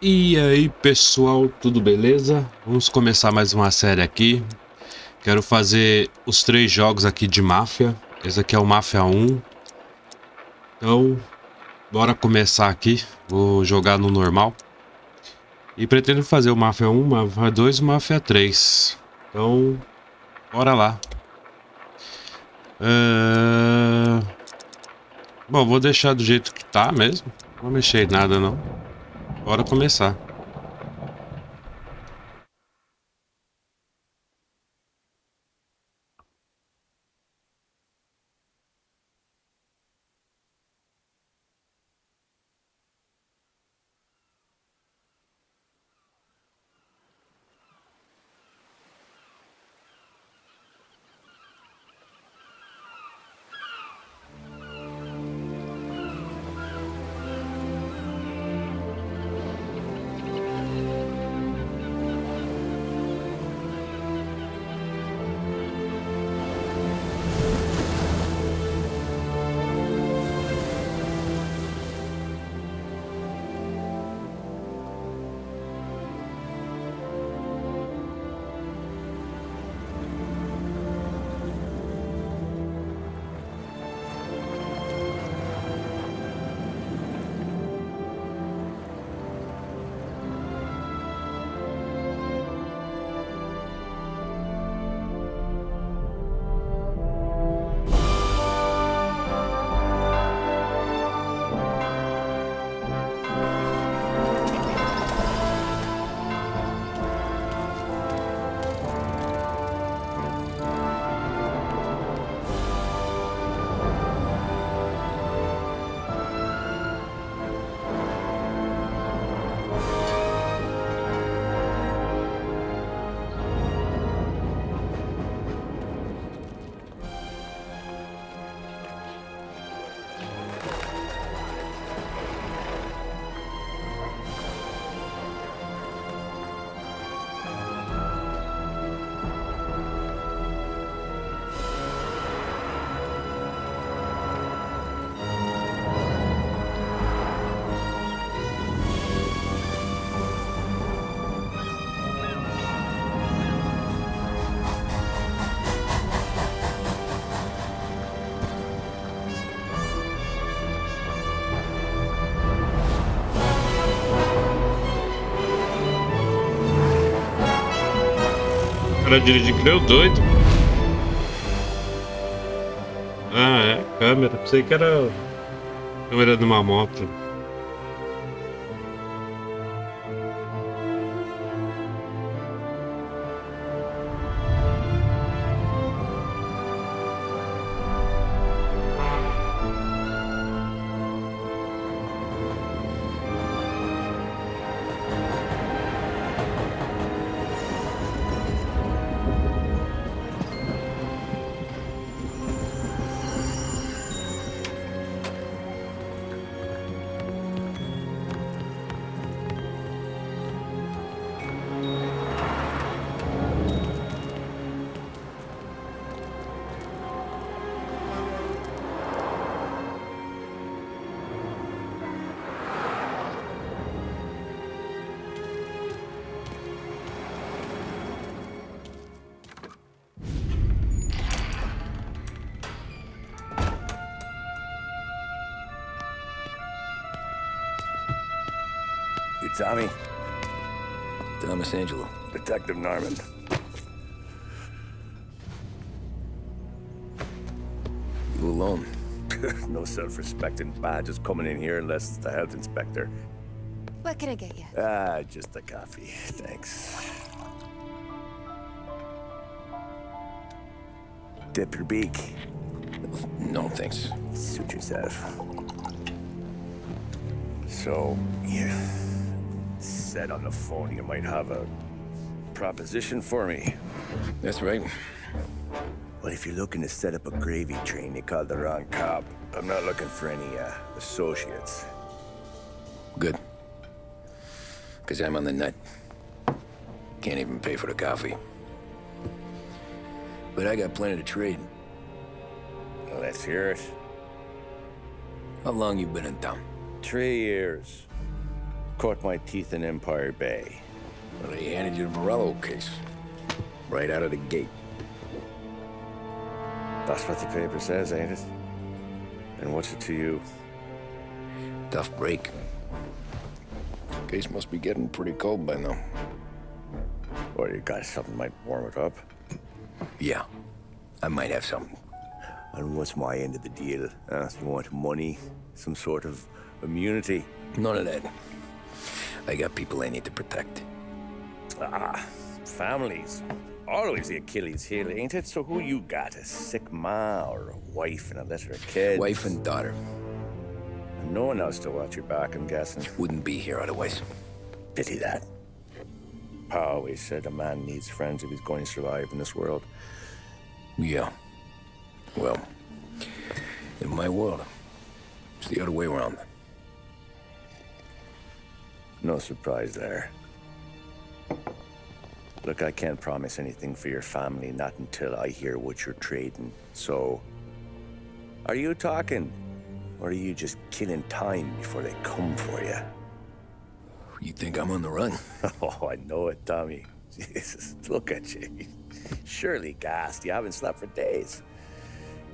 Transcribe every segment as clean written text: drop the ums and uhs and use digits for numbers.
E aí pessoal, tudo beleza? Vamos começar mais uma série aqui. Quero fazer os 3 jogos aqui de Máfia. Esse aqui é o Máfia 1. Então, bora começar aqui. Vou jogar no normal. E pretendo fazer o Máfia 1, Máfia 2 e o Máfia 3. Então, bora lá. Bom, vou deixar do jeito que tá mesmo. Não vou mexer em nada não. Bora começar. O cara dirige que nem o doido. Ah, é, câmera. Pensei que era câmera de uma moto. You Tommy? Thomas Angelo. Detective Norman. You alone? No self-respecting badges coming in here unless it's the health inspector. What can I get you? Just a coffee. Thanks. Dip your beak. No, thanks. Suit yourself. So, you said on the phone you might have a proposition for me. That's right. Well, if you're looking to set up a gravy train, you called the wrong cop. I'm not looking for any, associates. Good. Because I'm on the nut. Can't even pay for the coffee. But I got plenty to trade. Well, let's hear it. How long you been in town? 3 years. Caught my teeth in Empire Bay. Well, they handed you the Morello case. Right out of the gate. That's what the paper says, ain't it? And what's it to you? Tough break. Case must be getting pretty cold by now. Or you got something might warm it up? Yeah, I might have something. And what's my end of the deal? You want money? Some sort of immunity? None of that. I got people I need to protect. Families. Always the Achilles heel, ain't it? So who you got? A sick ma or a wife and a litter of kids? Wife and daughter. And no one else to watch your back, I'm guessing. Wouldn't be here otherwise. Pity that. Pa always said a man needs friends if he's going to survive in this world. Yeah. Well, in my world, it's the other way around. No surprise there. Look, I can't promise anything for your family, not until I hear what you're trading. So, are you talking? Or are you just killing time before they come for you? You think I'm on the run? Oh, I know it, Tommy. Jesus, look at you. Surely gassed. You haven't slept for days.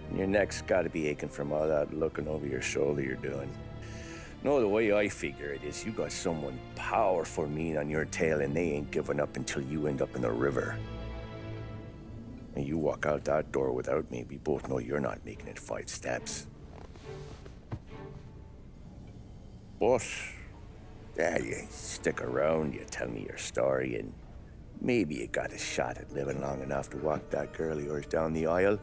And your neck's got to be aching from all that looking over your shoulder you're doing. No, the way I figure it is you got someone powerful mean on your tail and they ain't giving up until you end up in the river. And you walk out that door without me, we both know you're not making it 5 steps. But, yeah, you stick around, you tell me your story, and maybe you got a shot at living long enough to walk that girl of yours down the aisle.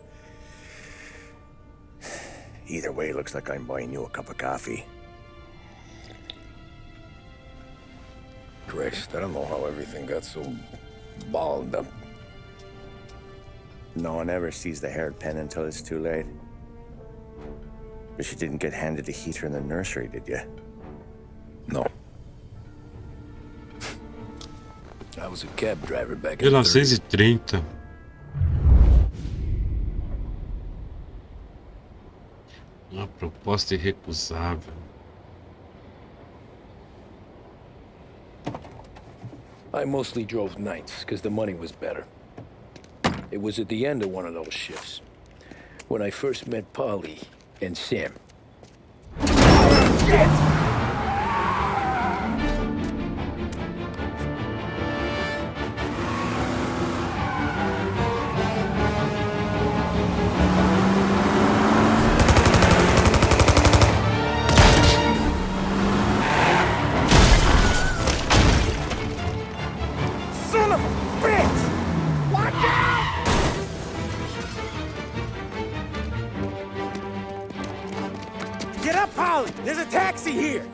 Either way, looks like I'm buying you a cup of coffee. Christ, I don't know how everything got so balled up. No one ever sees the haired pen until it's too late. But you didn't get handed a heater in the nursery, did you? No. I was a cab driver back in 1930. Uma proposta irrecusável. I mostly drove nights because the money was better. It was at the end of one of those shifts when I first met Polly and Sam. Get up, Polly! There's a taxi here!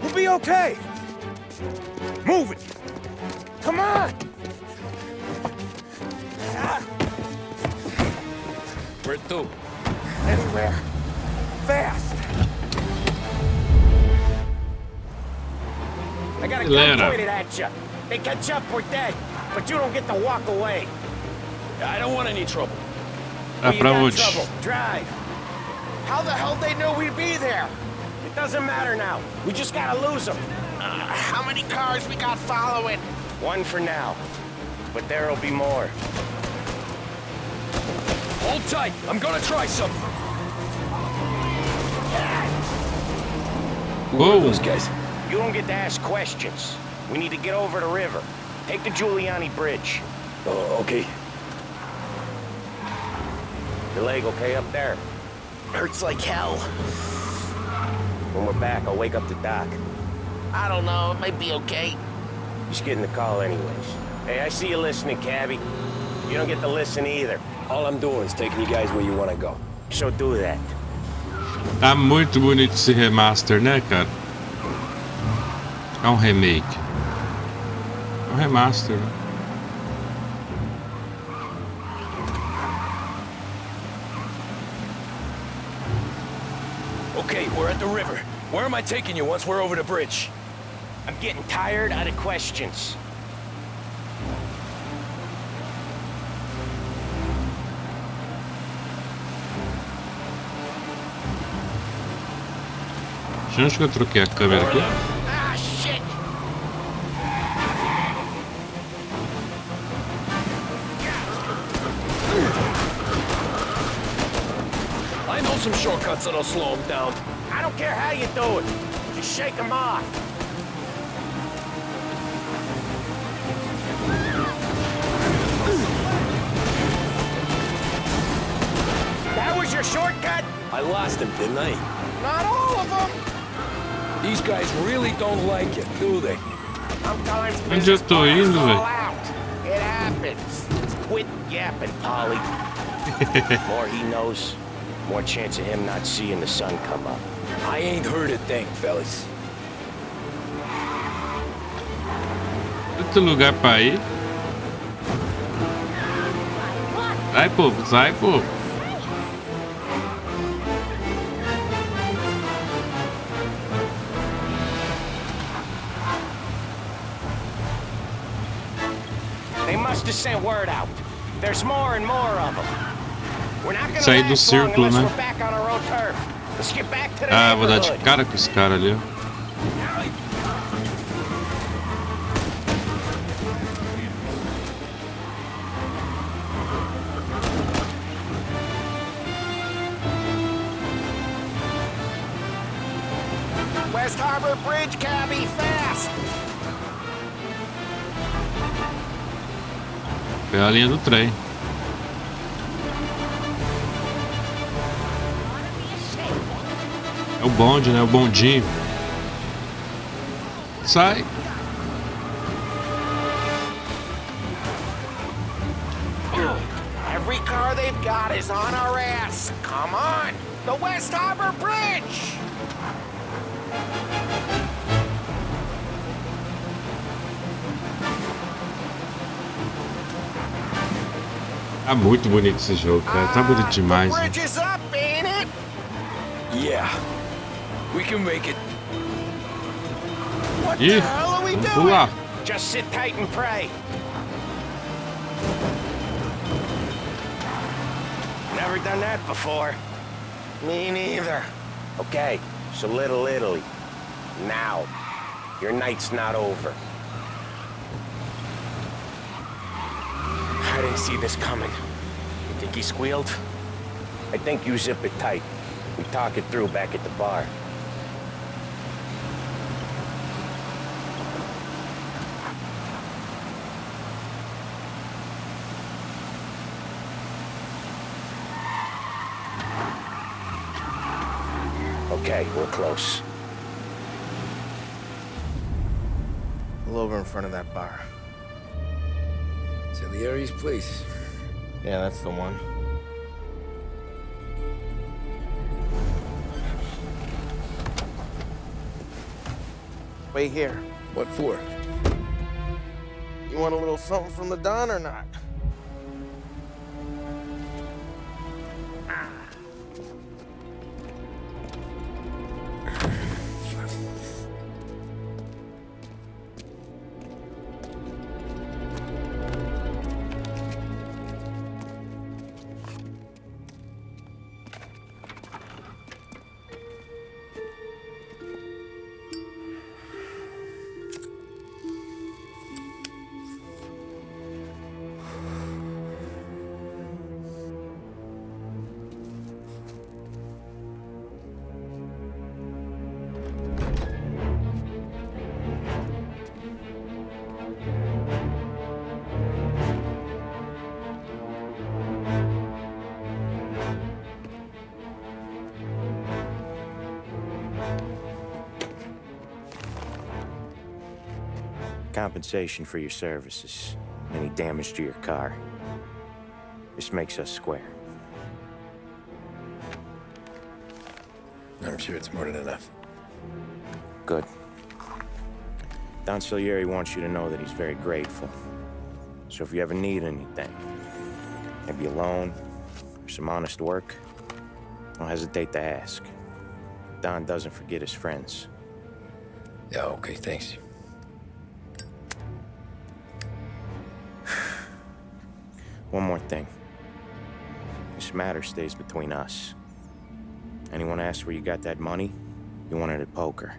We'll be okay! Move it! Come on! Where to? Anywhere. Fast! I got a Atlanta. gun pointed at you. They catch up, we're dead. But you don't get to walk away. I don't want any trouble. A You pra got onde? trouble. Drive. How the hell they know we'd be there? It doesn't matter now. We just gotta lose them. How many cars we got following? One for now. But there'll be more. Hold tight. I'm gonna try something. Who are Whoa. those guys? You don't get to ask questions. We need to get over the river. Take the Giuliani Bridge. Oh, okay. Your leg okay up there? Hurts like hell. When we're back, I'll wake up the doc. I don't know, it might be okay. Just getting the call anyways. Hey, I see you listening, cabbie. You don't get to listen either. All I'm doing is taking you guys where you want to go. So do that. Tá muito bonito esse remaster, né, cara? É um remake. É um remaster. Okay, we're at the river. Where am I taking you once we're over the bridge? I'm getting tired out of questions. Gente, que eu troquei a câmera aqui. Ah, shit! some shortcuts that'll slow him down. I don't care how you do it. Just shake him off. That was your shortcut? I lost him, didn't I? Not all of them. These guys really don't like it, do they? Sometimes Onde eu business tô plans indo, fall velho? out. It happens. Quit yapping, Polly. More he knows, more chance of him not seeing the sun come up. I ain't heard a thing, fellas. Outro lugar pra ir. Sai, povo, sai, povo. They must have sent word out. There's more and more of them. We're not gonna Sair do last long círculo, unless né? we're back on our own turf. Let's get back to the Ah, vou dar de neighborhood. cara com esse cara ali, ó. West Harbor Bridge, cabby, fast! Pela linha do trem. É o bonde, né? O bondinho. Sai. Every car they've got is on our ass. Come on! The West Harbor Bridge! Tá muito bonito esse jogo, cara. Tá bonito demais. The Né? bridge is up, ain't it? Yeah, we can make it. What Ih, the hell are we vamos doing? pular. Just sit tight and pray. Never done that before. Me neither. Okay, so Little Italy. Now, your night's not over. I didn't see this coming. You think he squealed? I think you zip it tight. We talk it through back at the bar. Okay, we're close. Pull over in front of that bar. Salieri's place. Yeah, that's the one. Wait here. What for? You want a little something from the Don or not? Compensation for your services. Any damage to your car. This makes us square. I'm sure it's more than enough. Good. Don Salieri wants you to know that he's very grateful. So if you ever need anything, maybe a loan or some honest work, don't hesitate to ask. Don doesn't forget his friends. Yeah, okay, thanks. One more thing. This matter stays between us. Anyone asks where you got that money, you won it at poker.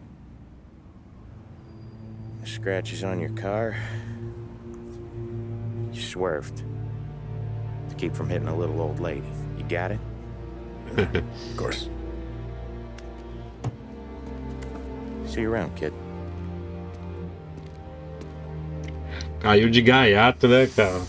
The scratches on your car, you swerved to keep from hitting a little old lady. You got it? Of course. See you around, kid. Caiu de gaiato, né, cara?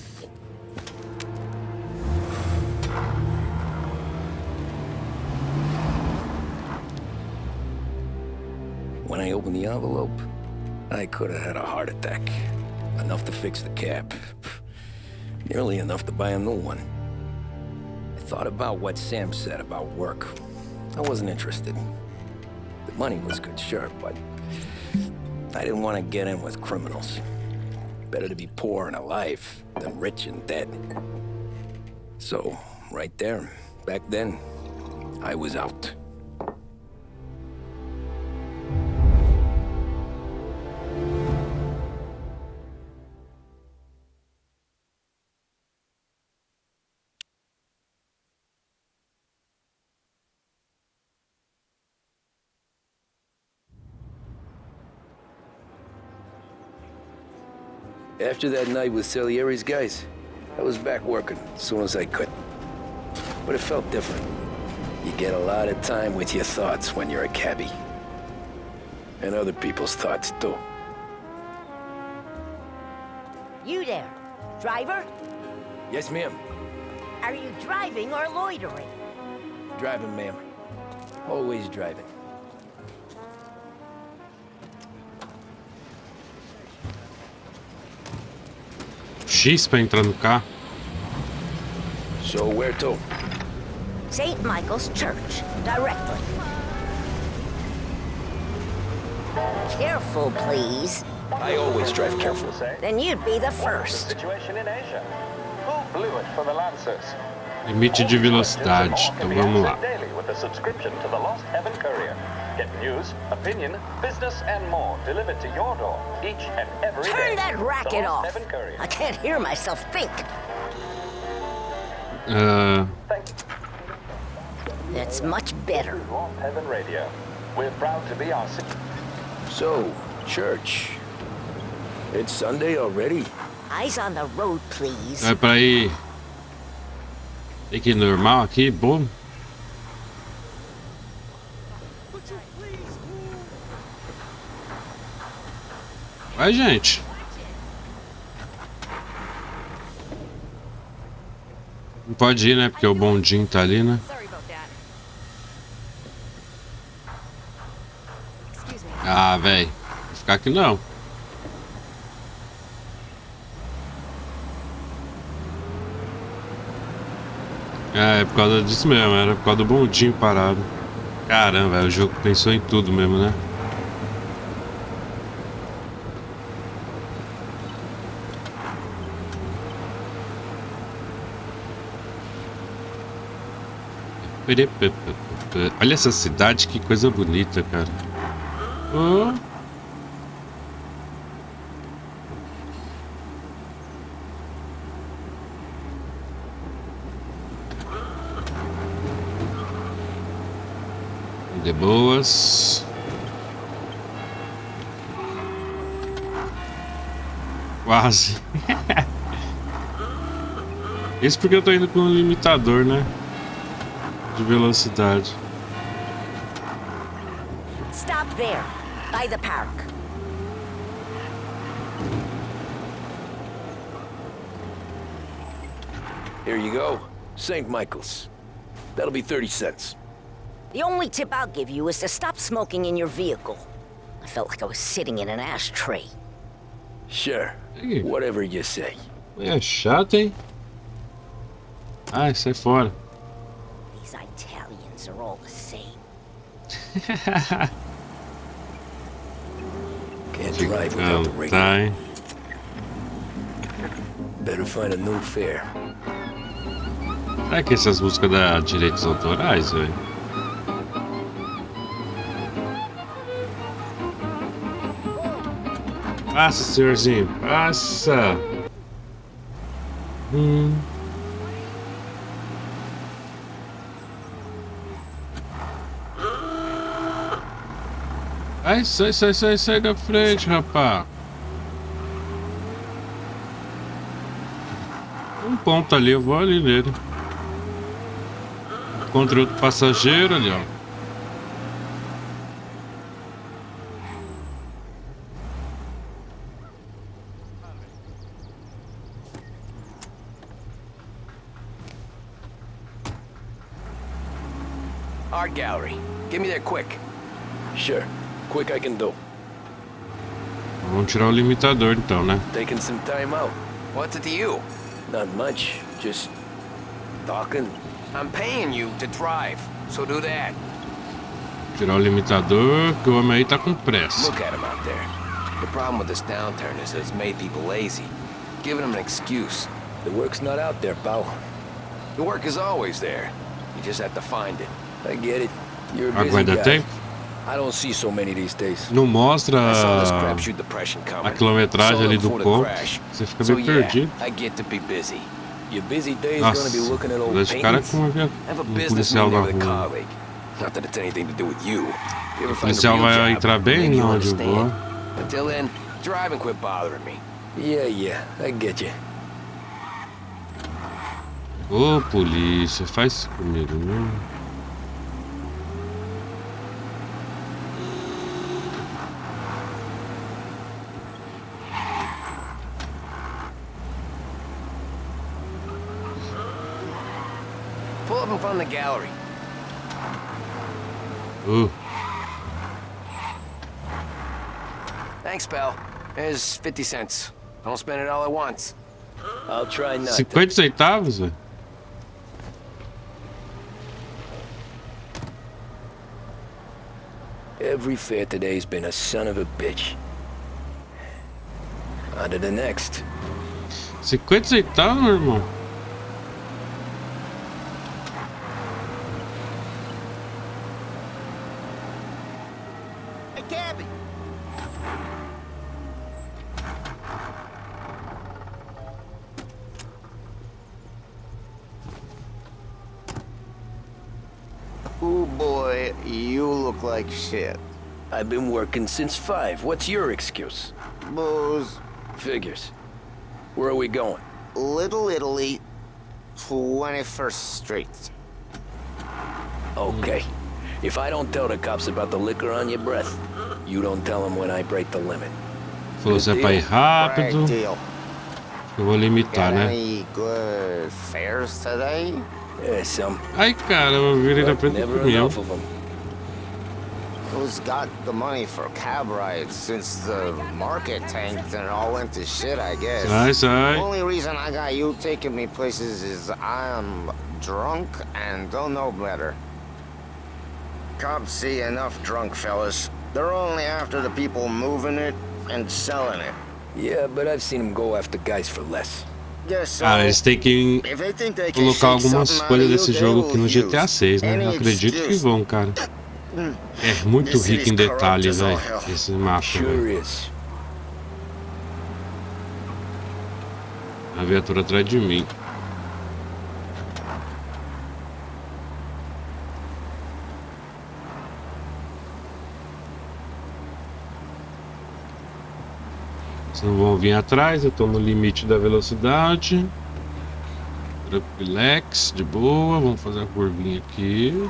When I opened the envelope, I could have had a heart attack. Enough to fix the cap. Nearly enough to buy a new one. I thought about what Sam said about work. I wasn't interested. The money was good, sure, but I didn't want to get in with criminals. Better to be poor and alive than rich and dead. So, right there, back then, I was out. After that night with Salieri's guys, I was back working as soon as I could. But it felt different. You get a lot of time with your thoughts when you're a cabbie. And other people's thoughts, too. You there, driver? Yes, ma'am. Are you driving or loitering? Driving, ma'am. Always driving. X pra entrar no carro. So where to? St. Michael's Church, directly. Careful, please. I always drive careful. Then you'd be the first. Situation in Asia. Who blew it for the Lancers? Limite de velocidade. Então vamos lá. Daily with a subscription to the Lost Heaven Courier. Get news, opinion, business, and more delivered to your door each and every day. Turn that racket The off. Lost Heaven Courier. I can't hear myself think. Thank you. That's much better. Lost Heaven Radio. We're proud to be our So, church. It's Sunday already? Eyes on the road, please. É pra ir. Tem que ir normal aqui, bom. Vai, gente. Não pode ir, né? Porque o bondinho tá ali, né? Ah, velho. Vou ficar aqui não. É por causa disso mesmo, era por causa do bondinho parado. Caramba, o jogo pensou em tudo mesmo, né? Olha essa cidade, que coisa bonita, cara. Oh. De boas. Quase. Isso porque eu tô indo com um limitador, né? De velocidade. Stop there, by the park. Here you go. St. Michael's. That'll be 30 cents. The only tip I'll give you is to stop smoking in your vehicle. I felt like I was sitting in an ashtray. Sure. Hey. Whatever you say. É chato, hein? Ai, sai fora. These Italians are all the same. Can't drive without the radio. Tá, hein? Better find a new fare. Será que essas músicas dão direitos autorais, velho? Passa, senhorzinho, passa. Ai, sai da frente, rapaz. Um ponto ali, eu vou ali nele. Encontrei outro passageiro ali, ó. Art gallery. Get me there quick. Sure. Quick I can do. Vamos tirar o limitador então, né? Taking some time out. What's it to you? Not much. Just talking. I'm paying you to drive, so do that. Tirar o limitador, que o homem aí tá com pressa. Look at him out there. The problem with this downturn is that it's made people lazy. Giving them an excuse. The work's not out there, pal. The work is always there. You just have to find it. I get it. You're a busy Aguarda guy. tempo. I don't see so many these days. Não mostra I saw this crapshoot depression coming. a quilometragem Saw ali it do before the ponto. crash. Você fica So bem yeah, perdido. I get to be busy. Your busy day is Nossa, gonna be looking at old esse cara é paintings. com I have a business policial meeting na with a rua. colleague. Not that it's anything to do with you. You ever O find a policial real vai job, entrar bem maybe you'll onde eu vou. understand. Until then, drive and quit bothering me. Yeah, I get you. Ô, polícia, faz isso comigo, não? Pull up in front of the gallery. Thanks, pal. There's 50 cents. Don't spend it all at once. I'll try not to. 50 centavos, velho? Every fare today's been a son of a bitch. On to the next. 50 centavos, meu irmão? Hey, Gabby! Oh boy, you look like shit. I've been working since 5. What's your excuse? Booze, Figures. Where are we going? Little Italy, 21st Street. Okay. If I don't tell the cops about the liquor on your breath, you don't tell them when I break the limit. Falou se é pra ir rápido. Great deal. Eu vou limitar, Got né? any good fares today? Yeah, some. Ai, cara, eu virei na frente do Never caminhão. enough of them. Who's got the money for cab rides since the market tanked and it all went to shit, I guess? Sai, sai. Only reason I got you taking me places is I'm drunk and don't know better. Cops see enough drunk fellas. They're only after the people moving it and selling it. Yeah, but I've seen them go after guys for less. Guess so. Ah, eles têm que If they think they can colocar shake algumas something out coisas of you, desse they jogo will aqui no GTA use 6, né? any Eu acredito que excuse. vão, cara. É muito This rico em city's corrupt detalhes, as all velho. hell. Esse Máfia, Sure velho. is. A viatura atrás de mim. Vocês não vão vir atrás, eu tô no limite da velocidade. Relax, de boa. Vamos fazer a curvinha aqui.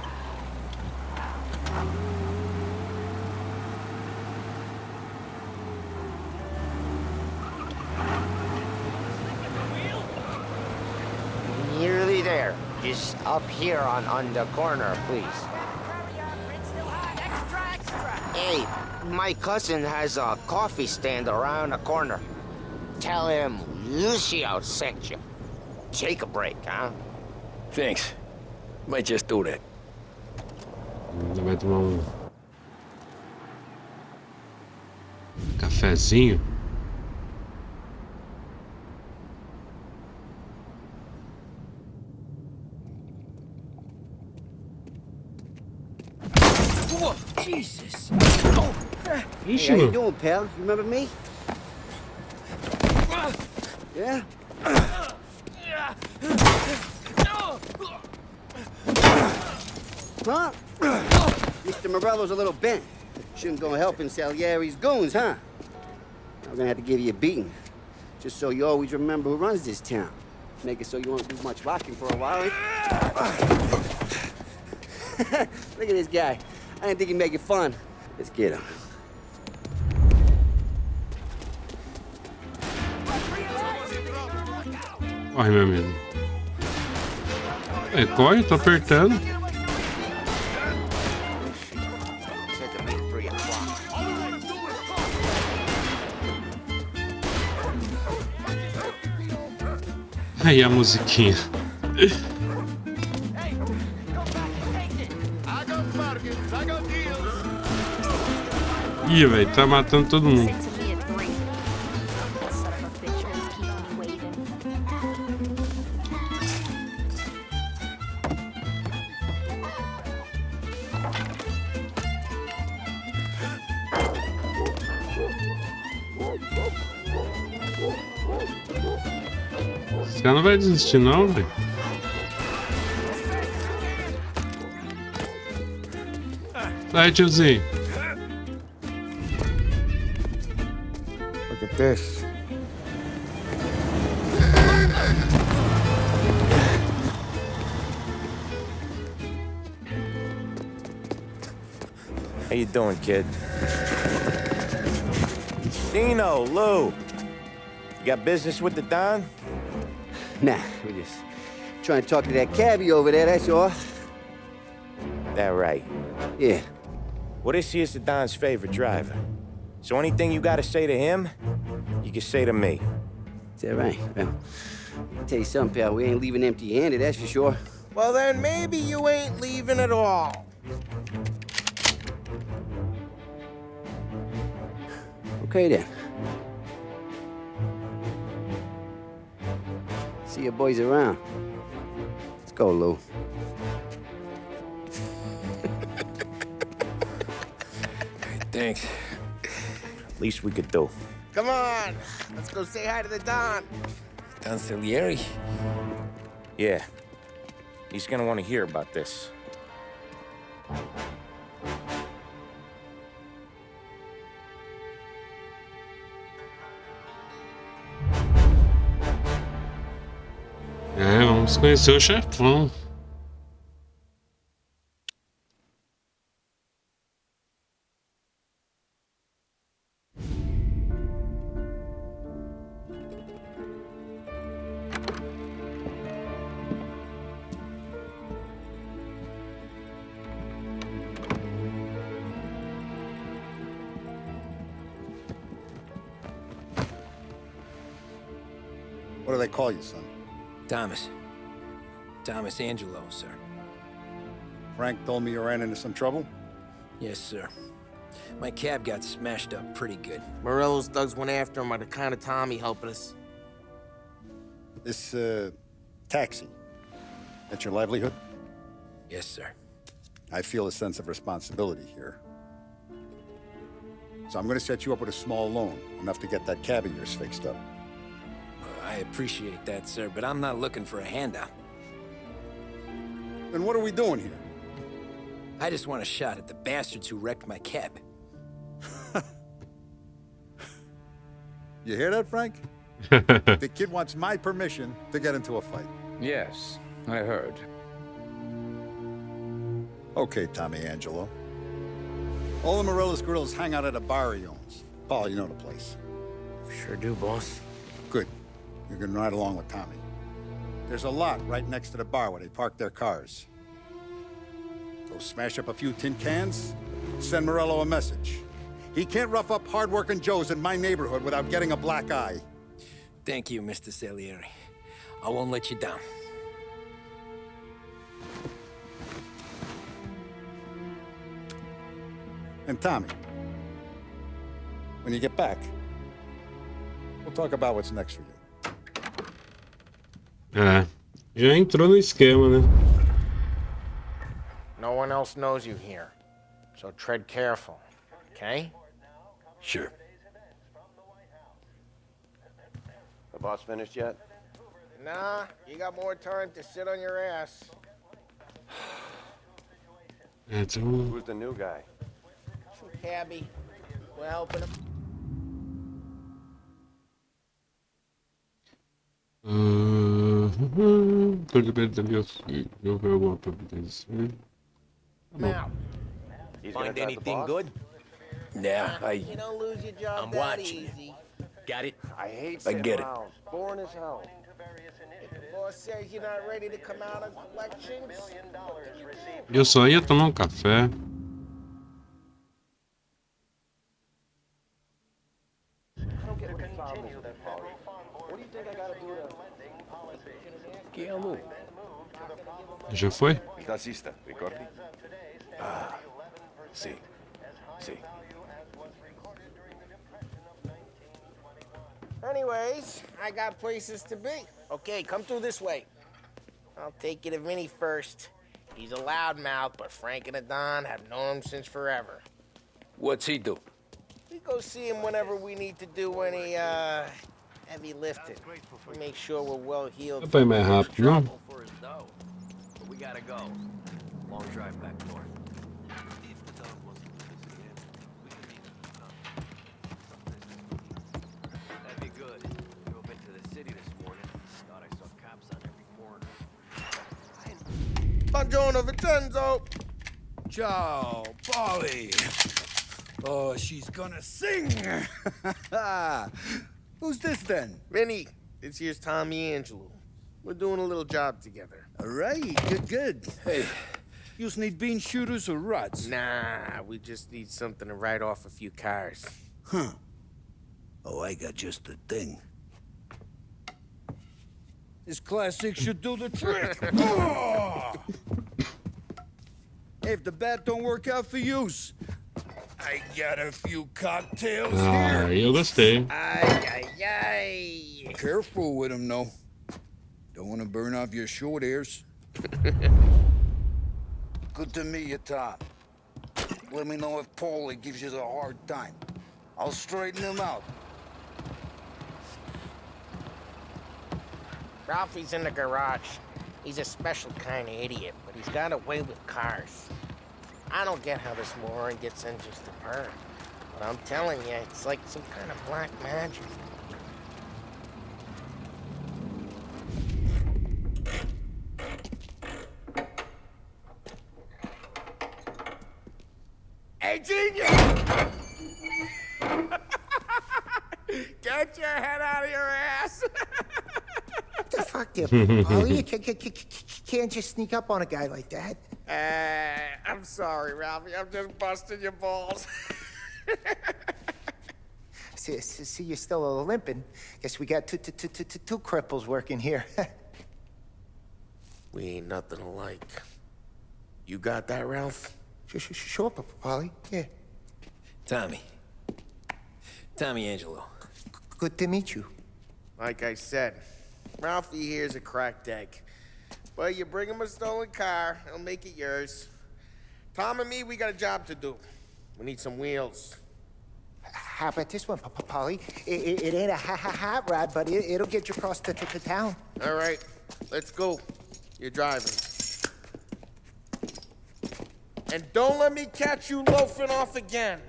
Nearly there. Just up here on the corner, please. Hey, my cousin has a coffee stand around the corner. Tell him Lucio sent you. Take a break, huh? Thanks. Might just do that. Vai tomar cafezinho. Jesus! Ixi, Hey, how you mano. doing, pal? You remember me? Yeah? Huh? Mr. Morello's a little bent. Shouldn't go helping Salieri's goons, huh? I'm gonna have to give you a beating. Just so you always remember who runs this town. Make it so you won't do much rocking for a while. Look at this guy. I didn't think he'd make it fun. Let's get him. Corre, meu amigo. É, corre, tô apertando. Aí a musiquinha. Ih, velho, tá matando todo mundo. Esse cara não vai desistir não, velho. Sai, tiozinho. Look at this. How you doing, kid? Dino, Lou. You got business with the Don? Nah, we're just trying to talk to that cabbie over there, that's all. That right. Yeah. Well, this here's the Don's favorite driver. So anything you gotta say to him, you can say to me. Is that right? Well, I'll tell you something, pal. We ain't leaving empty-handed, that's for sure. Well, then maybe you ain't leaving at all. Okay, then. See your boys around. Let's go, Lou. Thanks. Least we could do. Come on, let's go say hi to the Don. Don Salieri? Yeah. He's gonna want to hear about this. É, vamos conhecer o chefão. What do they call you, son? Thomas. Thomas Angelo, sir. Frank told me you ran into some trouble? Yes, sir. My cab got smashed up pretty good. Morello's thugs went after him by the kind of Tommy helping us. This, taxi. That's your livelihood? Yes, sir. I feel a sense of responsibility here. So I'm gonna set you up with a small loan, enough to get that cab of yours fixed up. I appreciate that, sir, but I'm not looking for a handout. Then what are we doing here? I just want a shot at the bastards who wrecked my cab. You hear that, Frank? The kid wants my permission to get into a fight. Yes, I heard. Okay, Tommy Angelo. All the Morello's girls hang out at a bar he owns. Paul, you know the place. Sure do, boss. Good. You can ride along with Tommy. There's a lot right next to the bar where they park their cars. Go smash up a few tin cans, send Morello a message. He can't rough up hard-working Joes in my neighborhood without getting a black eye. Thank you, Mr. Salieri. I won't let you down. And Tommy, when you get back, we'll talk about what's next for you. É, já entrou no esquema, né? No one else knows you here, so tread careful, okay? Sure. The boss finished yet? Nah, you got more time to sit on your ass. É, então... Who's the new guy? Some cabbie. We're helping him. Tô de medo da minha filha. Eu vi alguma providência. Now, Find anything good? Yeah, You don't lose your job I'm that watching. easy. Got it? I hate I sitting get it. around. Boring as hell. If the boss says you're not ready to come out of collections, Eu só ia tomar um café. Que é louco? Já foi? Taxista, ricordi? Sim. Sim. anyways, I got places to be. Okay, come through this way. I'll take you to Vinny first. He's a loudmouth, but Frank and the Don have known him since forever. What's he do? We go see him whenever we need to do any, heavy lifting. We make sure we're well healed. Foi mais rápido, não? For his dough. But we gotta go. Long drive back north. That'd be good. Drove into the city this morning. Thought I saw cops on every corner. Buongiorno, Vincenzo. Ciao, Polly. Oh, she's gonna sing. Who's this then? Vinny, this here's Tommy Angelo. We're doing a little job together. All right, good. Hey, you need bean shooters or rods? Nah, we just need something to write off a few cars. Huh. Oh, I got just the thing. This classic should do the trick. Oh! Hey, if the bat don't work out for use, I got a few cocktails here. Eu gostei. Ay, ay, ay. Careful with them, though. Don't want to burn off your short hairs. Good to meet you, Tom. Let me know if Paulie gives you a hard time. I'll straighten him out. Ralphie's in the garage. He's a special kind of idiot, but he's got a way with cars. I don't get how this moron gets engines to burn. But I'm telling you, it's like some kind of black magic. Hey, genius! Get your head out of your ass! What the fuck, there, Polly? You can't just sneak up on a guy like that. I'm sorry, Ralphie. I'm just busting your balls. See, you're still limping. Guess we got two cripples working here. We ain't nothing alike. You got that, Ralph? Sure, Polly. Yeah. Tommy Angelo. Good to meet you. Like I said, Ralphie here's a cracked egg. Well, you bring him a stolen car, he'll make it yours. Tom and me, we got a job to do. We need some wheels. How about this one, Polly? It ain't a hot rod, but it'll get you across to town. All right, let's go. You're driving. And don't let me catch you loafing off again.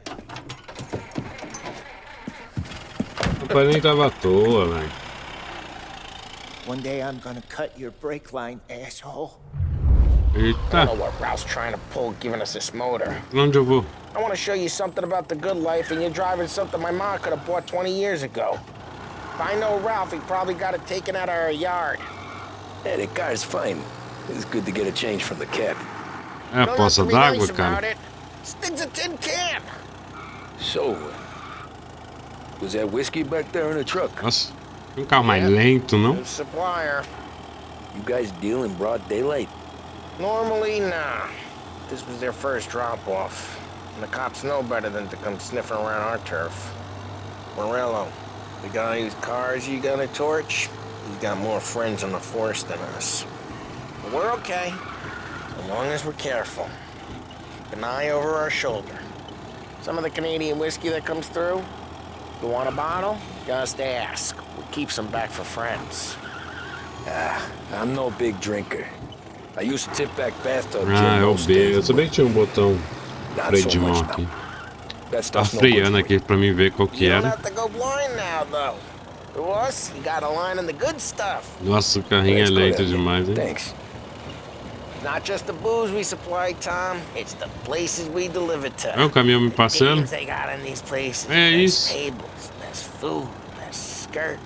O pai nem tava à toa, velho. One day I'm gonna cut your brake line, asshole. I Eita, don't know what Ralph's trying to pull, giving us this motor. pra onde eu vou? I want to show you something about the good life, and you're driving something my mom could have bought 20 years ago. If I know Ralph, he probably got it taken out of our yard. Hey, the car's fine. It's good to get a change from the cab. É a poça d'água, Nice about cara. it. Stig's a tin can. So, was that whiskey back there in the truck? Nossa, tem um carro mais lento, não? The supplier. You guys deal in broad daylight? Normally, nah. This was their first drop-off. And the cops know better than to come sniffing around our turf. Morello, the guy whose cars you got a torch, he's got more friends on the force than us. But we're okay, as long as we're careful. Keep an eye over our shoulder. Some of the Canadian whiskey that comes through, you want a bottle? Just ask. We keep some back for friends. I'm no big drinker. I used to tip back bathtub gin Ah, é o most B. days, Eu sabia que tinha um botão not freio so de mão much aqui. now. That Tá stuff's no good freando for aqui pra mim ver qual que You don't era. have to go blind now, though. To us, you got a line in the good stuff. Nossa, o carrinho é lento demais, hein? Thanks. not just the booze we supply, Tom. It's the places we deliver to. É o caminhão me passando. Things they got in these places. É There's isso. tables, there's food, there's skirt.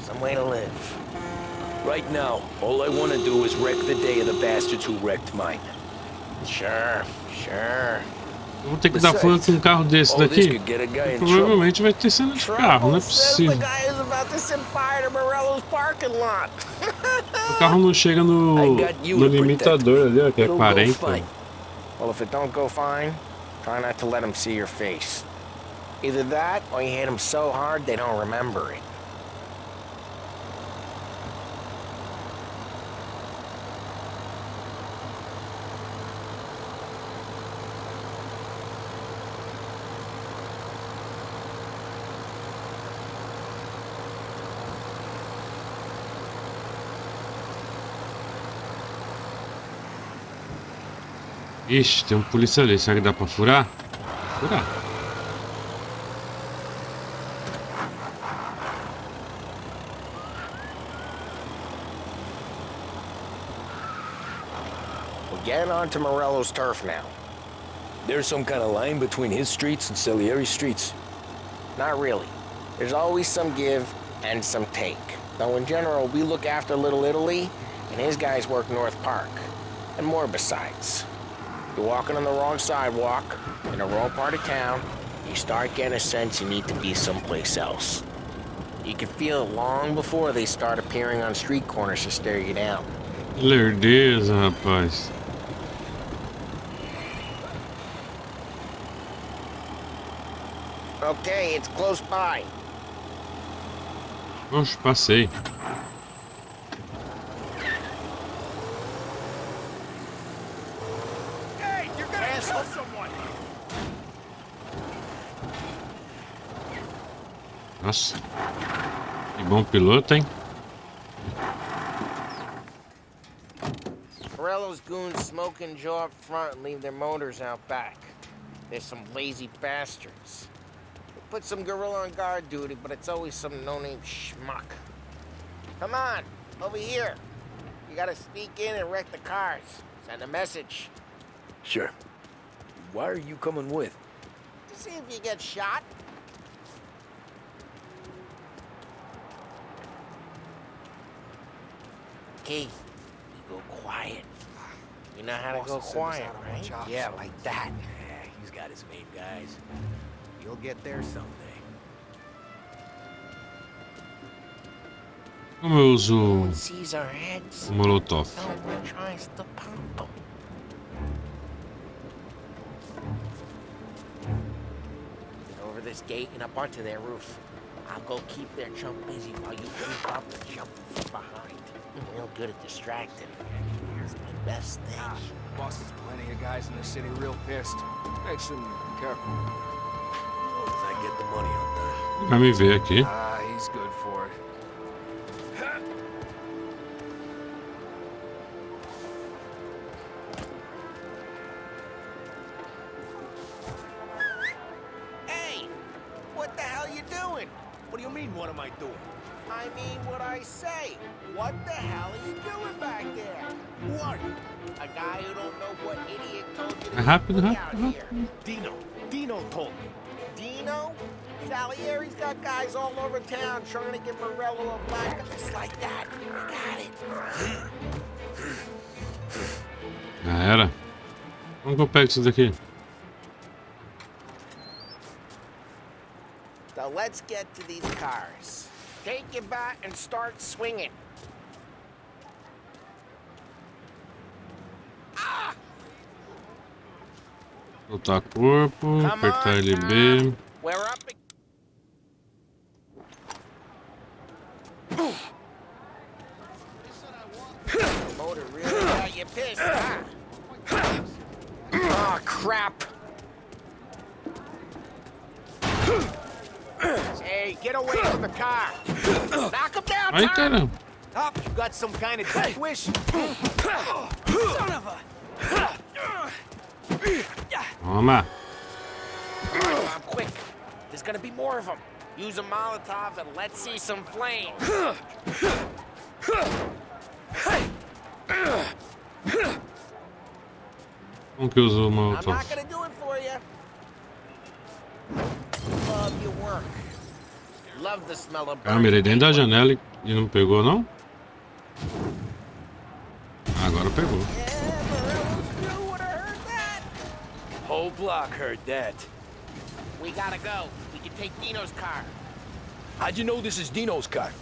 Some way to live. Right now, all I want to do is wreck the day of the bastards who wrecked mine. Sure. Eu vou ter que dar fuga com um carro desse daqui. Provavelmente vai ter cena de carro, não é possível. O carro não chega no limitador ali, ó, que é 40. Well, if it don't go fine, try not to let them see your face. Either that, or you hit them so hard they don't remember it. Ixi, tem um polícia ali. Será que dá pra furar? Furar. We're getting onto Morello's turf now. There's some kind of line between his streets and Salieri's streets? Not really. There's always some give and some take. Though in general, we look after Little Italy, and his guys work North Park. And more besides. You're walking on the wrong sidewalk, in the wrong part of town, you start getting a sense you need to be someplace else. You can feel it long before they start appearing on street corners to stare you down. Lerdeza, rapaz. Okay, it's close by. Oxe, passei. Nossa, que bom piloto, hein? Morello's goons smoke and jaw up front and leave their motors out back. They're some lazy bastards. They put some gorilla on guard duty, but it's always some no-name schmuck. Come on, over here. You gotta sneak in and wreck the cars. Send a message. Sure. Why are you coming with? To see if you get shot. Okay, you go quiet. You know how to go quiet, right? Yeah, like that. Yeah, he's got his main guys. You'll get there someday. Como eu uso o molotov? Over this gate and up onto their roof. I'll go keep their chump busy while you creep up and jump from behind. I'm real good at distracting. It's my best thing. Boss has plenty of guys in the city real pissed. Makes them careful. As long as I get the money on that. Vai me ver aqui. He's good for it. Hey! What the hell you doing? What do you mean, what am I doing? I mean what I say. What the hell are you doing back there? What? A guy who don't know what idiot told you to Rápido, get rápido, out here. rápido. Dino told me. Dino? Salieri's got guys all over town trying to get Morello a black just like that. I got it. Já era. Como que eu pego isso daqui? So let's get to these cars. Take your bat and start swinging. Soltar corpo, apertar LB. We're up. The motor really got you pissed, huh? Oh, crap. Hey, get away from the car. Knock him down, Ai, Tom. caramba. Up, you got some kind of death wish? Son of a... Toma. Come on, quick. There's gonna be more of them. Use a Molotov and let's see some flames. Como que usa o I'm molotov? not gonna do it for you. Love your work. Love the smell of Cara, mirei dentro da janela e não pegou, não? Agora pegou. Whole block heard that. We gotta go. We can take Dino's car. How'd you know this is Dino's car?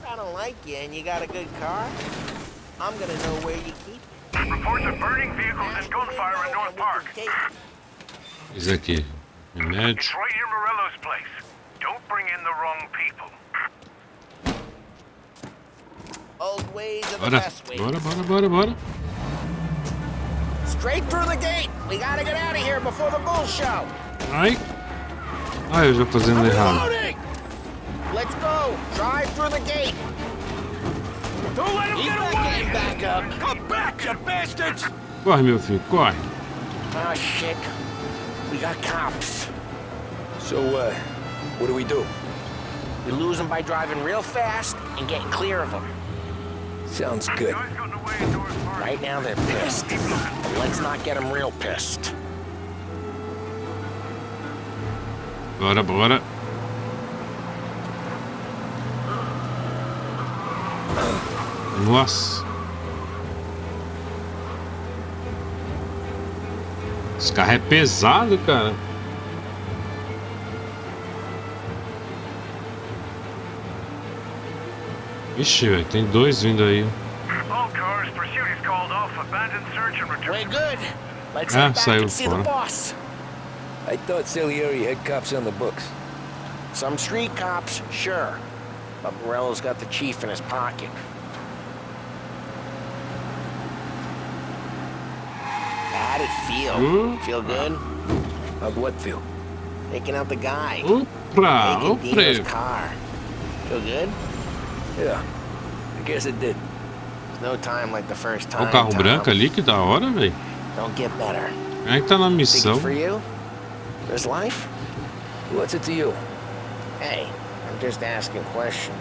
I don't like you and you got a good car. I'm gonna know where you keep it. Reports of burning vehicles and gunfire in North Park. Isso aqui. Remédio. It's right near Morello's place. Don't bring in the wrong people. Old ways are the Bora, best ways. bora. Straight through the gate. We gotta get out of here before the bull show. Ai. Ai, eu já fazendo errado. Loading. Let's go. Drive through the gate. Don't let him He's get not away! getting back up. Come back, you bastards! Corre, meu filho, corre. Oh, shit. We got cops. So, what do we do? We lose them by driving real fast and getting clear of them. Sounds good. Right now they're pissed. But let's not get them real pissed. Bora. Nossa. Esse carro é pesado, cara. Ixi, velho, tem dois vindo aí. All cars, pursuit is called off. Abandon search and return. We're good. Let's Ah, head back saiu and see the fora. boss. I thought Salieri had cops on the books. Some street cops, sure. But Morello's got the chief in his pocket. How'd it feel? Feel good? How'd what feel? Taking out the guy. Opa, Taking Dino's car. Feel good? Yeah, I guess it did. There's no time like the first Olha time, o carro Tom. branco ali, que da hora, velho. Don't get better. Quem é que tá na Think missão? it's for you? There's life? What's it to you? Hey, I'm just asking questions.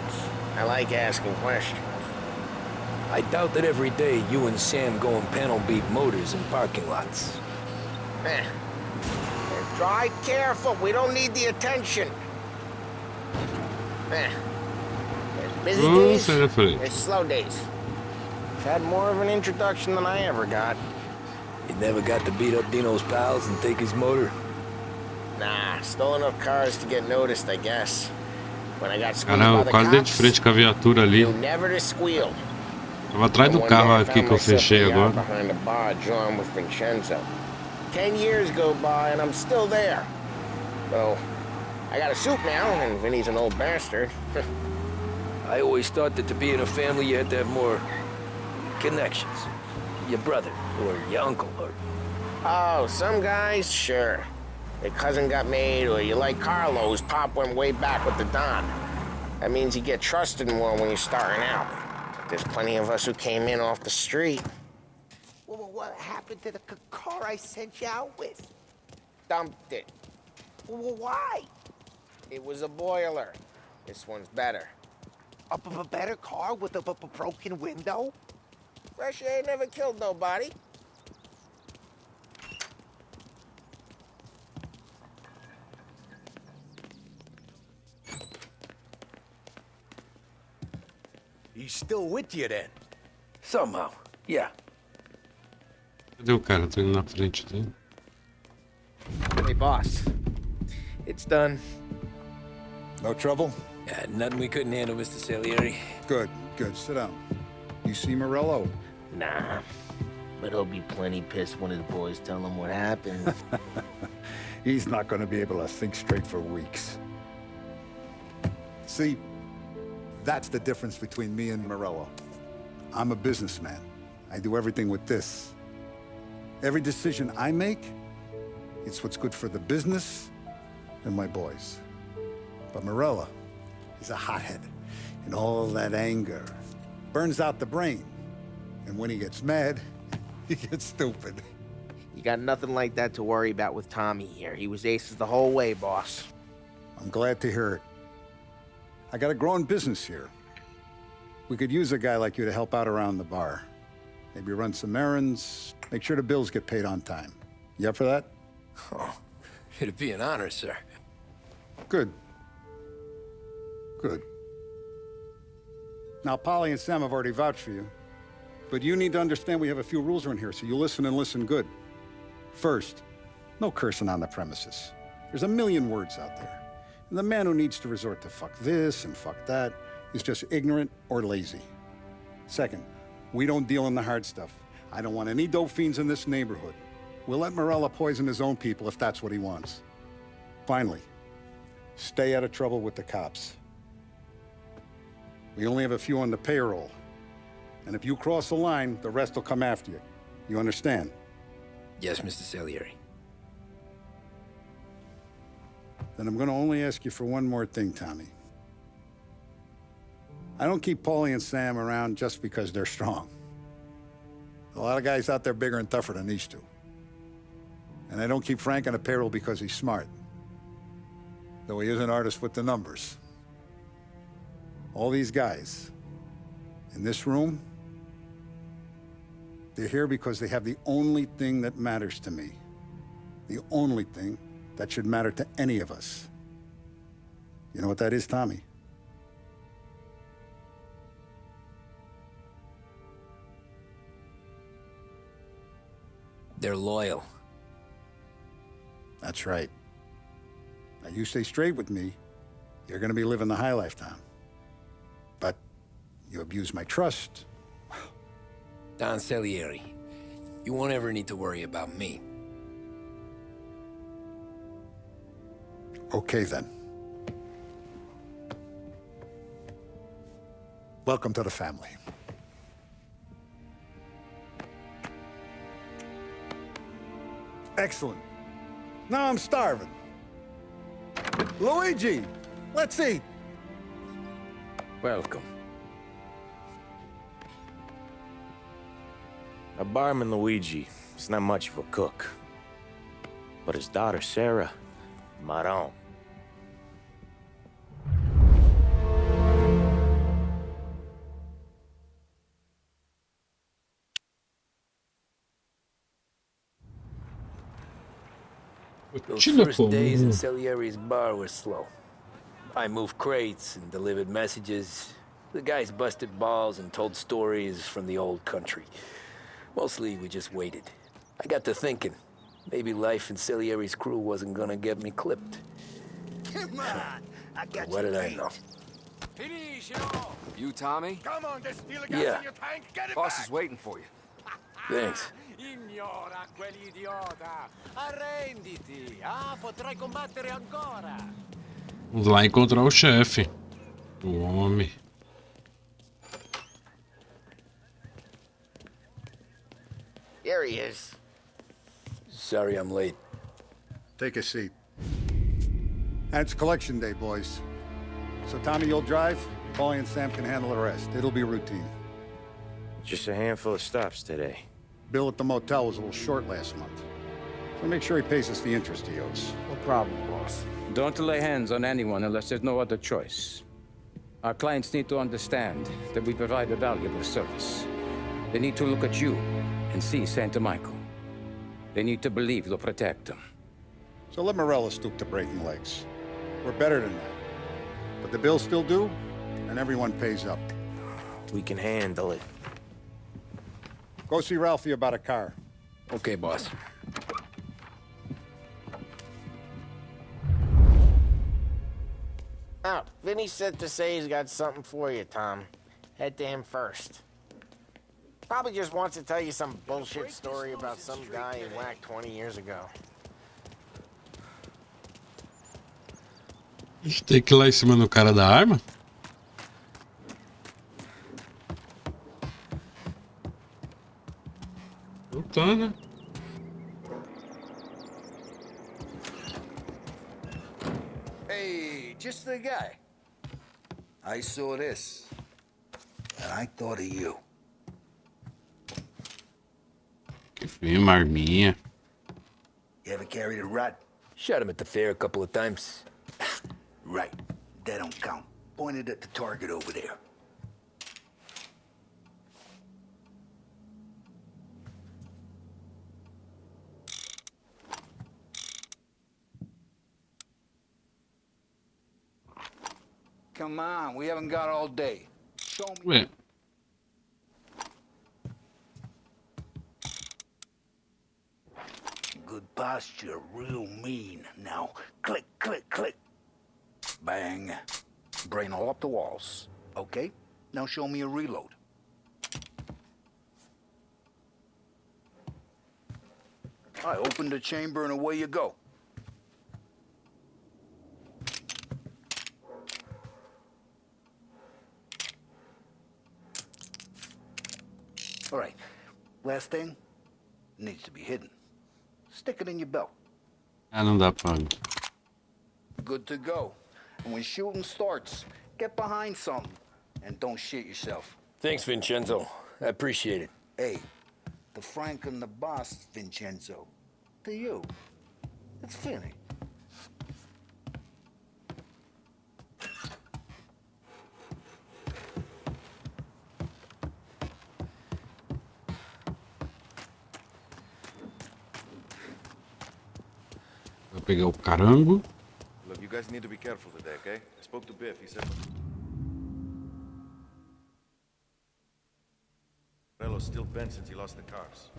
I like asking questions. I doubt that every day you and Sam go and panel beat motors in parking lots. Eh. Drive careful. We don't need the attention. Eh. There's busy days. Sai da frente. There's slow days. I've had more of an introduction than I ever got. You never got to beat up Dino's pals and take his motor? Nah, stole enough cars to get noticed, I guess. When I got squeezed Caramba, by the quase dei de cops, frente com a viatura ali. knew never to squeal. Tava atrás do One carro day I aqui found que eu myself fechei in the yard agora. behind a bar drawing with Vincenzo. 10 years go by and I'm still there. So, I got a suit now, and Vinny's an old bastard. I always thought that to be in a family you had to have more connections. Your brother, or your uncle, or... Oh, some guys, sure. Their cousin got made, or you like Carlos, Pop went way back with the Don. That means you get trusted more when you're starting out. But there's plenty of us who came in off the street. Well, what happened to the car I sent you out with? Dumped it. Well, why? It was a boiler. This one's better. A better car with a broken window? Fresh air never killed nobody. He's still with you then? Somehow, yeah. Cadê o cara? Tô indo na frente dele. Hey, boss. It's done. No trouble? Yeah, nothing we couldn't handle, Mr. Salieri. Good. Sit down. You see Morello? Nah. But he'll be plenty pissed when his boys tell him what happened. He's not going to be able to think straight for weeks. See, that's the difference between me and Morello. I'm a businessman. I do everything with this. Every decision I make, it's what's good for the business and my boys. But Morello, he's a hothead. And all that anger burns out the brain. And when he gets mad, he gets stupid. You got nothing like that to worry about with Tommy here. He was aces the whole way, boss. I'm glad to hear it. I got a growing business here. We could use a guy like you to help out around the bar. maybe run some errands, make sure the bills get paid on time. You up for that? Oh, it'd be an honor, sir. Good. Good. Now, Polly and Sam have already vouched for you. But you need to understand we have a few rules around here, so you listen and listen good. First, no cursing on the premises. There's a million words out there. And the man who needs to resort to fuck this and fuck that is just ignorant or lazy. Second, we don't deal in the hard stuff. I don't want any dope fiends in this neighborhood. We'll let Morella poison his own people if that's what he wants. Finally, stay out of trouble with the cops. We only have a few on the payroll. And if you cross the line, the rest will come after you. You understand? Yes, Mr. Salieri. Then I'm going to only ask you for one more thing, Tommy. I don't keep Paulie and Sam around just because they're strong. A lot of guys out there bigger and tougher than these two. And I don't keep Frank on the payroll because he's smart. Though he is an artist with the numbers. All these guys in this room, they're here because they have the only thing that matters to me. The only thing that should matter to any of us. You know what that is, Tommy? They're loyal. That's right. Now you stay straight with me, you're gonna be living the high life, Tom. But you abuse my trust. Don Salieri, you won't ever need to worry about me. Okay, then. Welcome to the family. Excellent. Now I'm starving. Luigi, let's eat. Welcome. A barman Luigi is not much of a cook. But his daughter Sarah, Maron. Those first days in Salieri's bar were slow. I moved crates and delivered messages. The guys busted balls and told stories from the old country. Mostly, we just waited. I got to thinking, maybe life in Salieri's crew wasn't gonna get me clipped. Come on, I got What did I know? You, Tommy? Come on, there's steel gas Yeah. in your tank. Get it Boss back. is waiting for you. Thanks. Ignora quell'idiota. Arrenditi. Ah, potrai combattere ancora. Vamos lá encontrar o chefe. O homem. Here he is. Sorry I'm late. Take a seat. And it's collection day, boys. So Tommy, you'll drive. Paulie and Sam can handle the rest. It'll be routine. Just a handful of stops today. Bill at the motel was a little short last month. So make sure he pays us the interest he owes. No problem, boss. Don't lay hands on anyone unless there's no other choice. Our clients need to understand that we provide a valuable service. They need to look at you and see Santa Michael. They need to believe you'll protect them. So let Morella stoop to breaking legs. We're better than that. But the bill's still due, and everyone pays up. We can handle it. Go see Ralphie about a car. Okay, boss. Oh, Vinny said to say he's got something for you, Tom. Head to him first. Probably just wants to tell you some bullshit story about some guy he whacked 20 years ago. A gente tem que ir lá em cima do cara da arma? Não tá, né? Hey, just the guy. I saw this, and I thought of you. Que filme, arminha. You ever carried a rat? Shot him at the fair a couple of times. Right. That don't count. Pointed at the target over there. Come on, we haven't got all day. Show me. Ué. Good posture, real mean. Now, click, click, click. Bang. Brain all up the walls. Okay? Now show me a reload. I open the chamber and away you go. All right. Last thing needs to be hidden. Stick it in your belt. Ah, não dá pra... Good to go. And when shooting starts, get behind something and don't shit yourself. Thanks, Vincenzo. I appreciate it. Hey, the Frank and the boss, Vincenzo. To you, it's Finny. Vou pegar o carango. Look, you guys need to be careful today, okay? I spoke to Biff. He said... Rello's still bent since he lost the cars.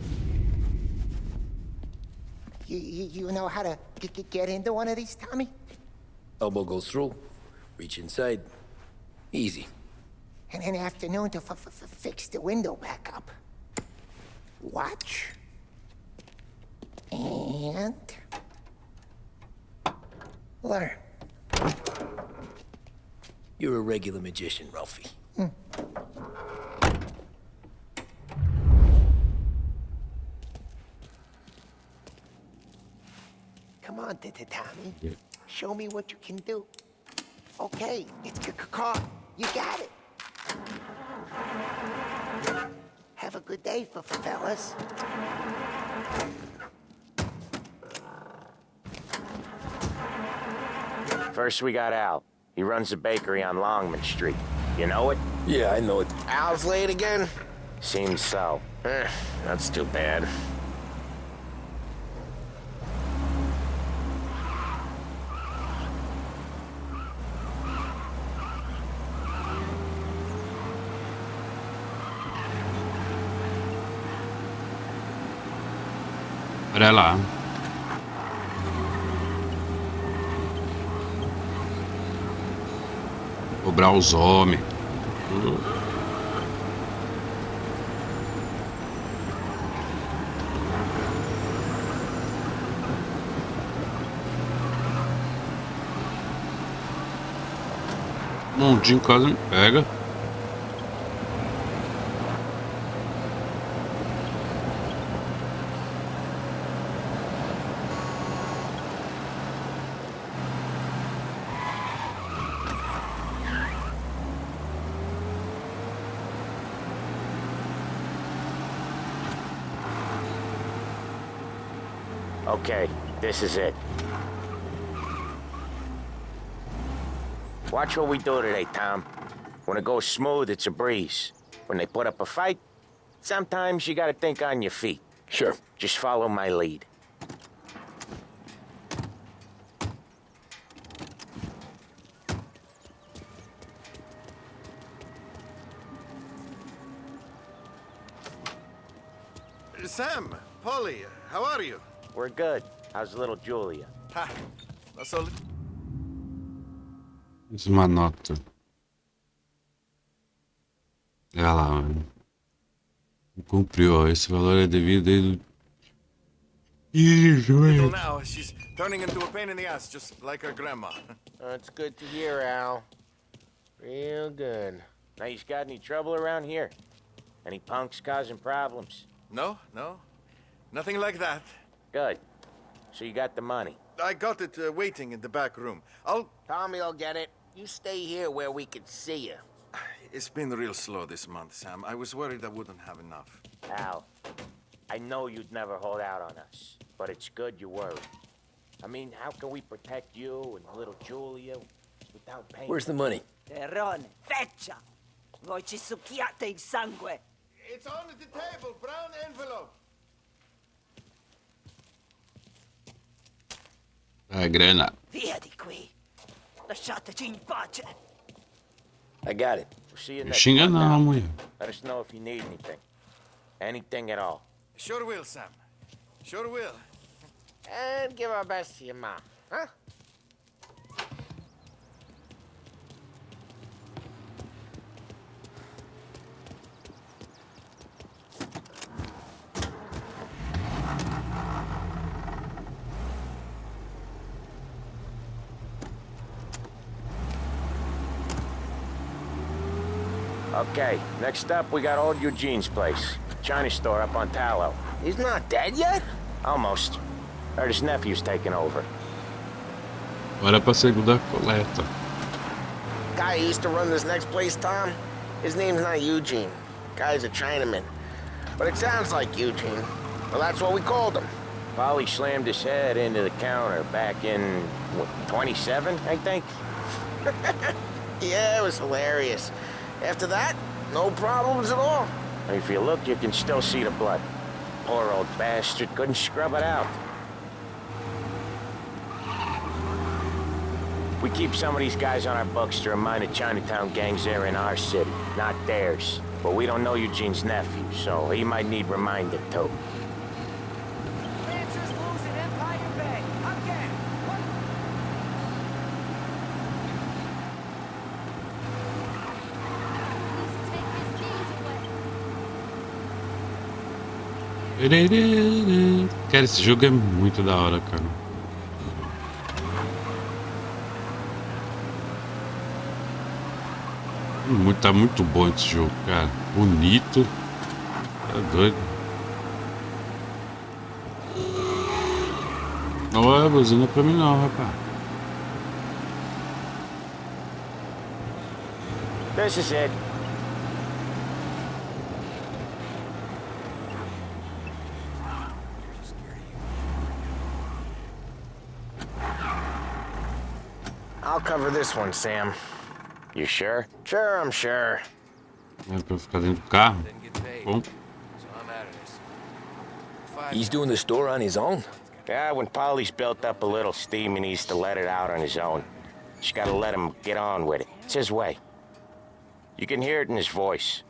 You know how to get into one of these, Tommy? Elbow goes through. Reach inside. Easy. And an afternoon to fix the window back up. Watch. And... learn. You're a regular magician, Ralphie. Come on, Tommy. Yeah. Show me what you can do. Okay, it's caught. You got it. Have a good day, fellas. First, we got Al. He runs a bakery on Longman Street. You know it? Yeah, I know it. Al's late again? Seems so. That's too bad. Olha lá. Cobrar os homens. Mundinho quase me pega. Okay, this is it. Watch what we do today, Tom. When it goes smooth, it's a breeze. When they put up a fight, sometimes you gotta think on your feet. Sure. Just follow my lead. Sam, Polly, how are you? We're good. How's little Julia? Ha! That's all. Uma nota. Olha lá, mano. Cumpriu, ó. Esse valor é devido desde Until now, she's turning into a pain in the ass, just like her grandma. That's good to hear, Al. Real good. Now, you got any trouble around here? Any punks causing problems? No, nothing like that. Good. So you got the money? I got it waiting in the back room. Tommy'll get it. You stay here where we can see you. It's been real slow this month, Sam. I was worried I wouldn't have enough. Al, I know you'd never hold out on us, but it's good you worried. I mean, how can we protect you and little Julia without pain? Where's the money? Terrone, feccia! Voi ci succhiate il sangue! It's on the table, brown envelope. grana. Via di qui! Lasciateci in pace! I got it. We'll see you next Xinga month não, now. mulher. Let us know if you need anything. Anything at all. Sure will, Sam. Sure will. And give our best to your mom, huh? Okay, next up we got old Eugene's place. China store up on Tallow. He's not dead yet? Almost. Heard his nephew's taking over. Bora pra segunda coleta. Guy who used to run this next place, Tom, his name's not Eugene. Guy's a Chinaman. But it sounds like Eugene. Well, that's what we called him. Polly slammed his head into the counter back in, what, 27, I think? Yeah, it was hilarious. After that, no problems at all. If you look, you can still see the blood. Poor old bastard couldn't scrub it out. We keep some of these guys on our books to remind the Chinatown gangs they're in our city, not theirs. But we don't know Eugene's nephew, so he might need reminded too. Lancers losing Empire Bay. Again. Cara, esse jogo é muito da hora, cara. Tá muito bom esse jogo, cara. Bonito. Tá doido. Não é buzina pra mim não, rapaz. This is it. I'll cover this one, Sam. You sure? Sure, I'm sure. É pra ficar dentro do carro. Bom. He's doing the store on his own? Yeah, when Polly's built up a little steam, he needs to let it out on his own. Just gotta let him get on with it. It's his way. You can hear it in his voice.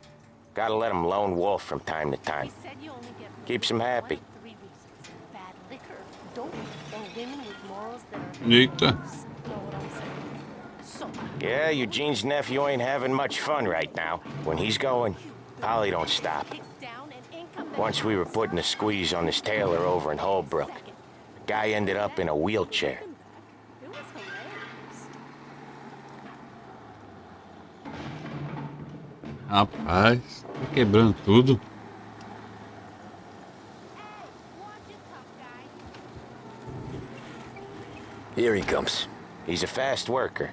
Gotta let him lone wolf from time to time. Keeps him happy. Eita. Yeah, Eugene's nephew ain't having much fun right now. When he's going, Polly don't stop. Once we were putting a squeeze on this tailor over in Holbrook. The guy ended up in a wheelchair. Rapaz, tá quebrando tudo. Here he comes. He's a fast worker.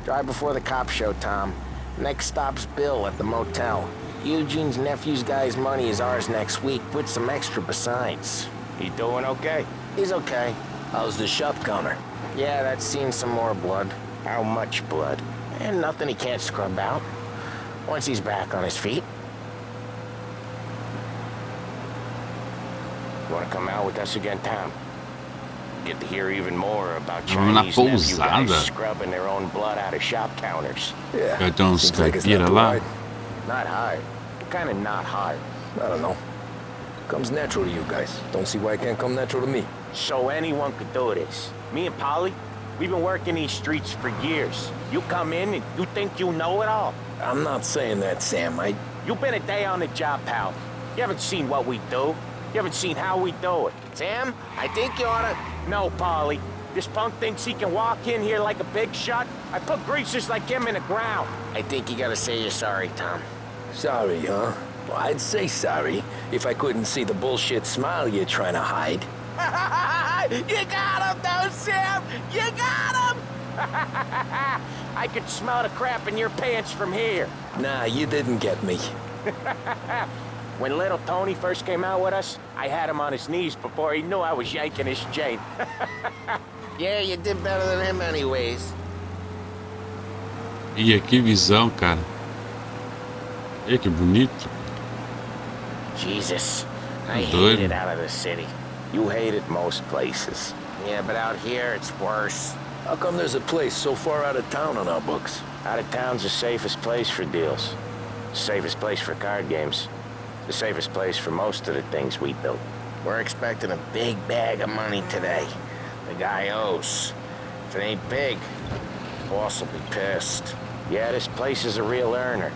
Drive before the cops show, Tom. Next stop's Bill at the motel. Eugene's nephew's guy's money is ours next week, with some extra besides. He doing okay? He's okay. How's the shop counter? Yeah, that's seen some more blood. How much blood? And nothing he can't scrub out. Once he's back on his feet. You wanna come out with us again, Tom? Get to hear even more about Na Chinese nephew pousada. guys scrubbing their own blood out of shop counters. Yeah. Vai ter uns Seems like it's caipira not too lá. hard. Not hard. Kinda not hard. I don't know. Comes natural to you guys. Don't see why it can't come natural to me. So anyone could do this. Me and Polly, we've been working these streets for years. You come in and you think you know it all. I'm not saying that, Sam. You've been a day on the job, pal. You haven't seen what we do. You haven't seen how we do it. Sam, I think you oughta... No, Polly. This punk thinks he can walk in here like a big shot. I put greasers like him in the ground. I think you gotta say you're sorry, Tom. Sorry, huh? Well, I'd say sorry if I couldn't see the bullshit smile you're trying to hide. You got him, though, Sam! You got him! I could smell the crap in your pants from here. Nah, you didn't get me. When little Tony first came out with us, I had him on his knees before he knew I was yanking his chain. Yeah, you did better than him anyways. Ih, que visão, cara. Ih, que bonito. Jesus, I Doido. hate it out of the city. You hate it most places. Yeah, but out here, it's worse. How come there's a place so far out of town on our books? Out of town's the safest place for deals. The safest place for card games. The safest place for most of the things we built. We're expecting a big bag of money today. The guy owes. If it ain't big, boss will be pissed. Yeah, this place is a real earner.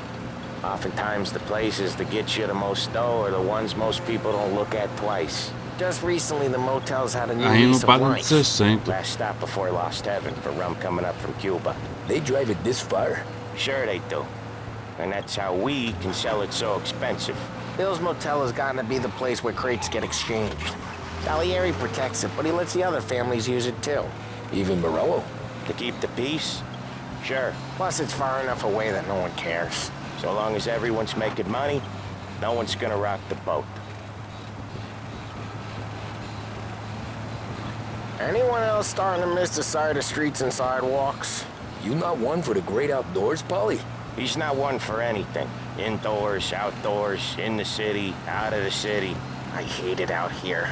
Oftentimes the places that get you the most dough are the ones most people don't look at twice. Just recently, the motel's had a new Aí não lease of paga de life. 60. Last stop before Lost Heaven for rum coming up from Cuba. They drive it this far? Sure they do. And that's how we can sell it so expensive. Bill's Motel has gotten to be the place where crates get exchanged. Salieri protects it, but he lets the other families use it too. Even Morello? To keep the peace? Sure. Plus, it's far enough away that no one cares. So long as everyone's making money, no one's gonna rock the boat. Anyone else starting to miss the sight of streets and sidewalks? You not one for the great outdoors, Polly? He's not one for anything. Indoors, outdoors, in the city, out of the city. I hate it out here.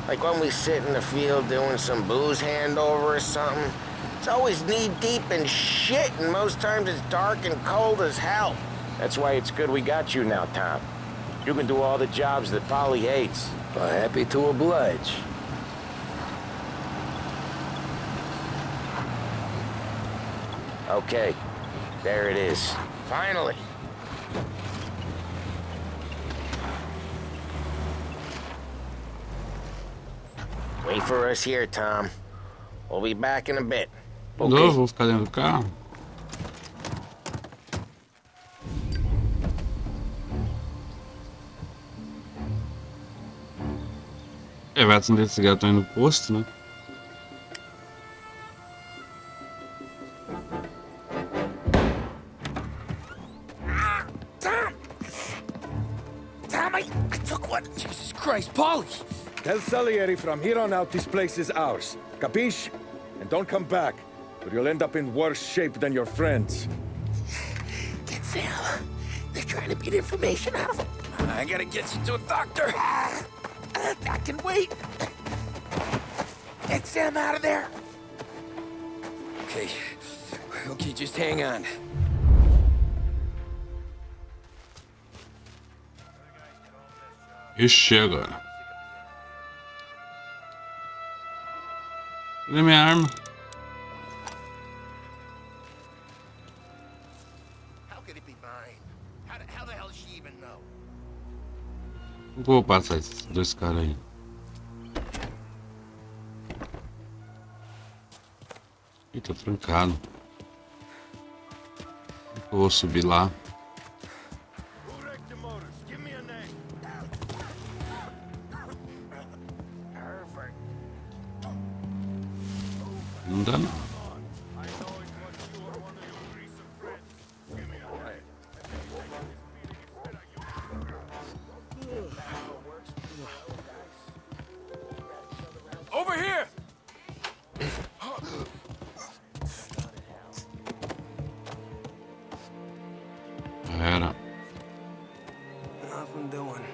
Like when we sit in the field doing some booze handover or something. It's always knee-deep in shit, and most times it's dark and cold as hell. That's why it's good we got you now, Tom. You can do all the jobs that Polly hates. Happy to oblige. Okay, there it is. Finally. Wait for us here, Tom. We'll be back in a bit. Eu vou ficar dentro do carro. É, vai acender esse gato aí no posto, né? Tom, I took one. Jesus Christ, Polly! Tell Salieri from here on out this place is ours. Capiche? And don't come back, or you'll end up in worse shape than your friends. Get Sam. They're trying to beat information out of him. I gotta get you to a doctor. I can wait. Get Sam out of there. Okay. Okay, just hang on. Ixi, agora. Cadê minha arma? How could it be mine? How the hell does she even know? Não vou passar esses dois caras aí. Ih, tá trancado. Eu vou subir lá. Não dá não. Over here! Era. Nothing doing.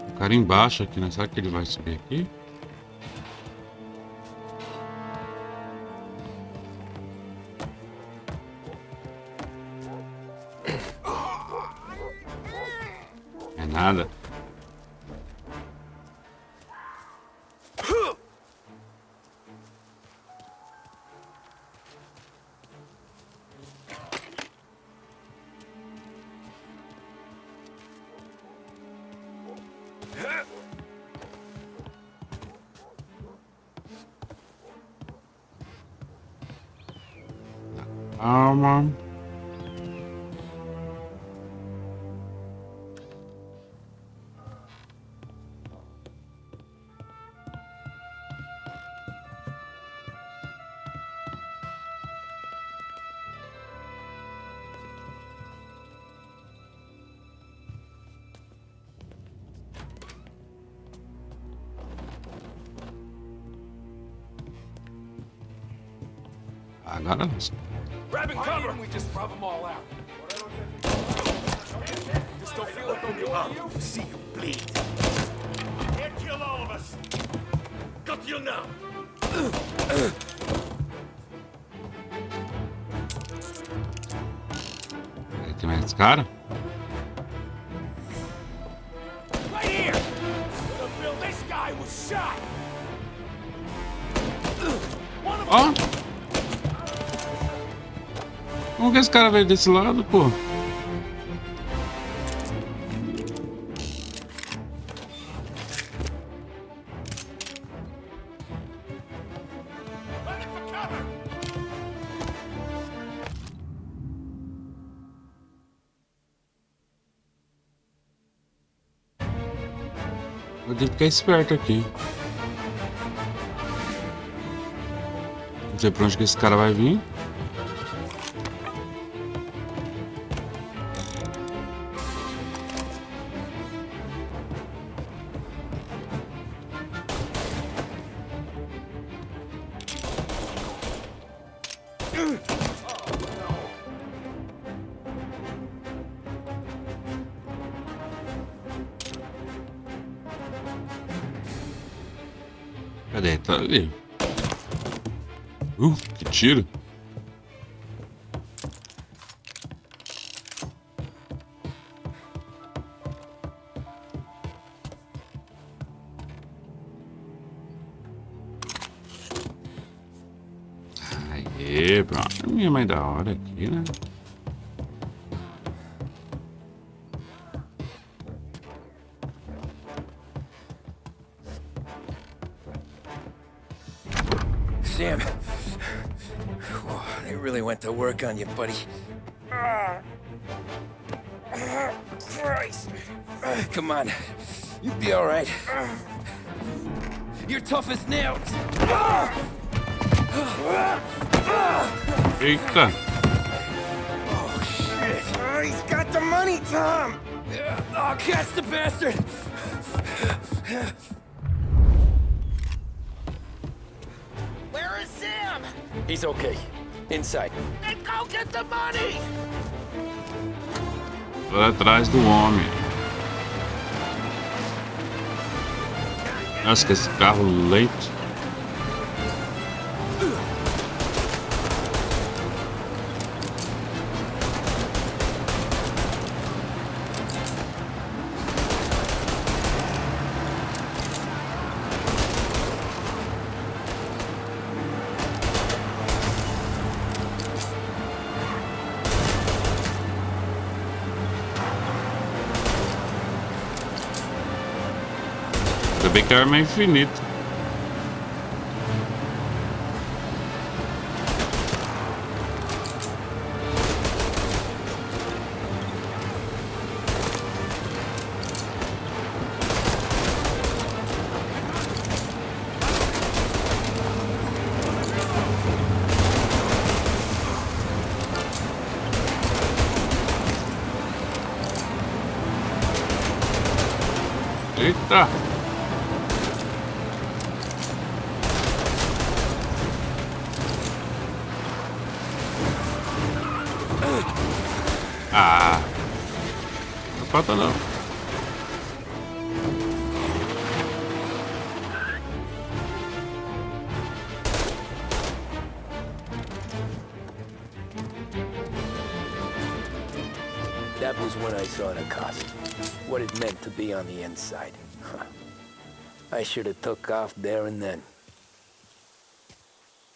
O cara embaixo aqui, né? Será que ele vai subir aqui? É nada. Calma. Agora não. Grabbing cover! We just rub them all out. Just don't feel like I'm over you. See you bleed. Can't kill all of us. Got you now. Tem mais cara? Right here. This guy was shot. Ó! Como que esse cara veio desse lado, pô? Eu tenho que ficar esperto aqui. Não sei pra onde que esse cara vai vir. Cadê? Tá ali. Que tiro. Aê, pronto. Minha mãe da hora aqui, né? Sam, whoa, they really went to work on you, buddy. Christ. Come on, you'll be all right. You're tough as nails. Eita. Oh, shit. He's got the money, Tom. Oh, catch the bastard. Where is Sam? He's okay. Inside. Then go get the money! Lá atrás do homem. Nossa, que esse carro lento. Ainda bem que a arma é infinita. Eita! Ah! Não falta não. That was when I saw the cost. What it meant to be on the inside. Huh. I should have took off there and then.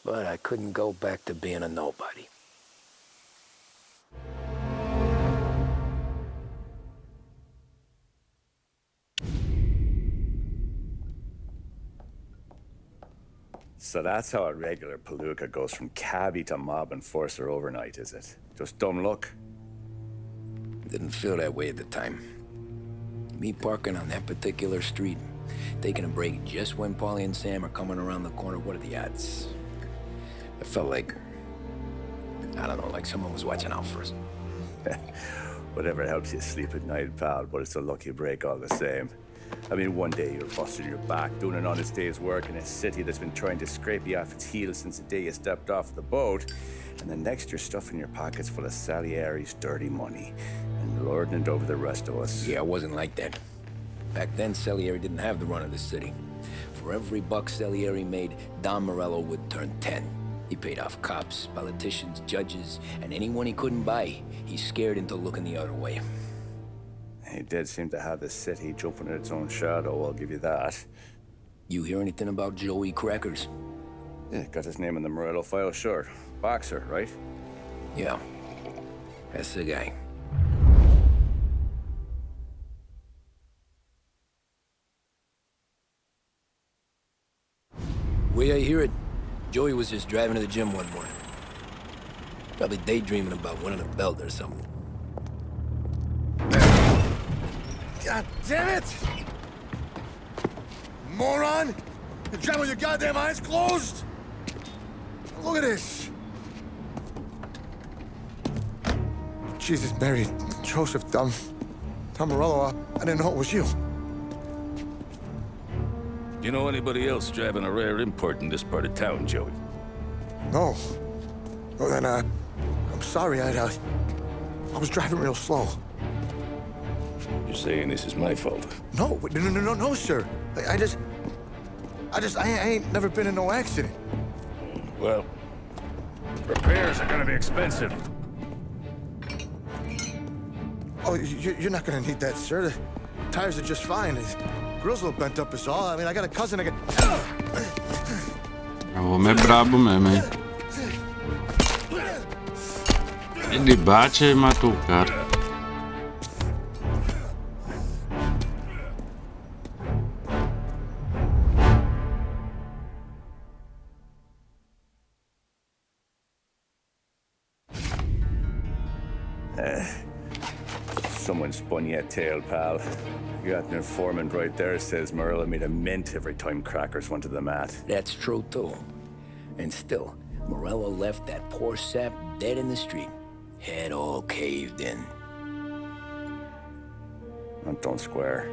But I couldn't go back to being a nobody. So that's how a regular palooka goes from cabbie to mob enforcer overnight, is it? Just dumb luck? Didn't feel that way at the time. Me parking on that particular street, taking a break just when Paulie and Sam are coming around the corner, what are the odds? I felt like, I don't know, like someone was watching out for us. Whatever helps you sleep at night, pal, but it's a lucky break all the same. I mean, one day you're busting your back, doing an honest day's work in a city that's been trying to scrape you off its heels since the day you stepped off the boat. And the next you're stuffing your pockets full of Salieri's dirty money and lording it over the rest of us. Yeah, it wasn't like that. Back then, Salieri didn't have the run of the city. For every buck Salieri made, Don Morello would turn 10. He paid off cops, politicians, judges, and anyone he couldn't buy, he scared into looking the other way. He did seem to have the city jumping at its own shadow, I'll give you that. You hear anything about Joey Crackers? Yeah, got his name in the Morello file, sure. Boxer, right? Yeah, that's the guy. Way I hear it, Joey was just driving to the gym one morning. Probably daydreaming about winning a belt or something. God damn it! Moron! You're driving with your goddamn eyes closed? Look at this! Jesus, Mary, Joseph, Tom Morello, I didn't know it was you. You know anybody else driving a rare import in this part of town, Joey? No. Well, then, I'm sorry, I was driving real slow. You're saying this is my fault? No, sir. I ain't never been in no accident. Well, repairs are gonna be expensive. Oh, you're not gonna need that, sir. The tires are just fine. The grill's a little bent up is all. I mean, I got a cousin that O homem é brabo mesmo, hein? Ele bate e matou o cara. Someone spun you a tale, pal. You got an informant right there says Morello made a mint every time Crackers went to the mat. That's true, too. And still, Morello left that poor sap dead in the street. Head all caved in. Don't square.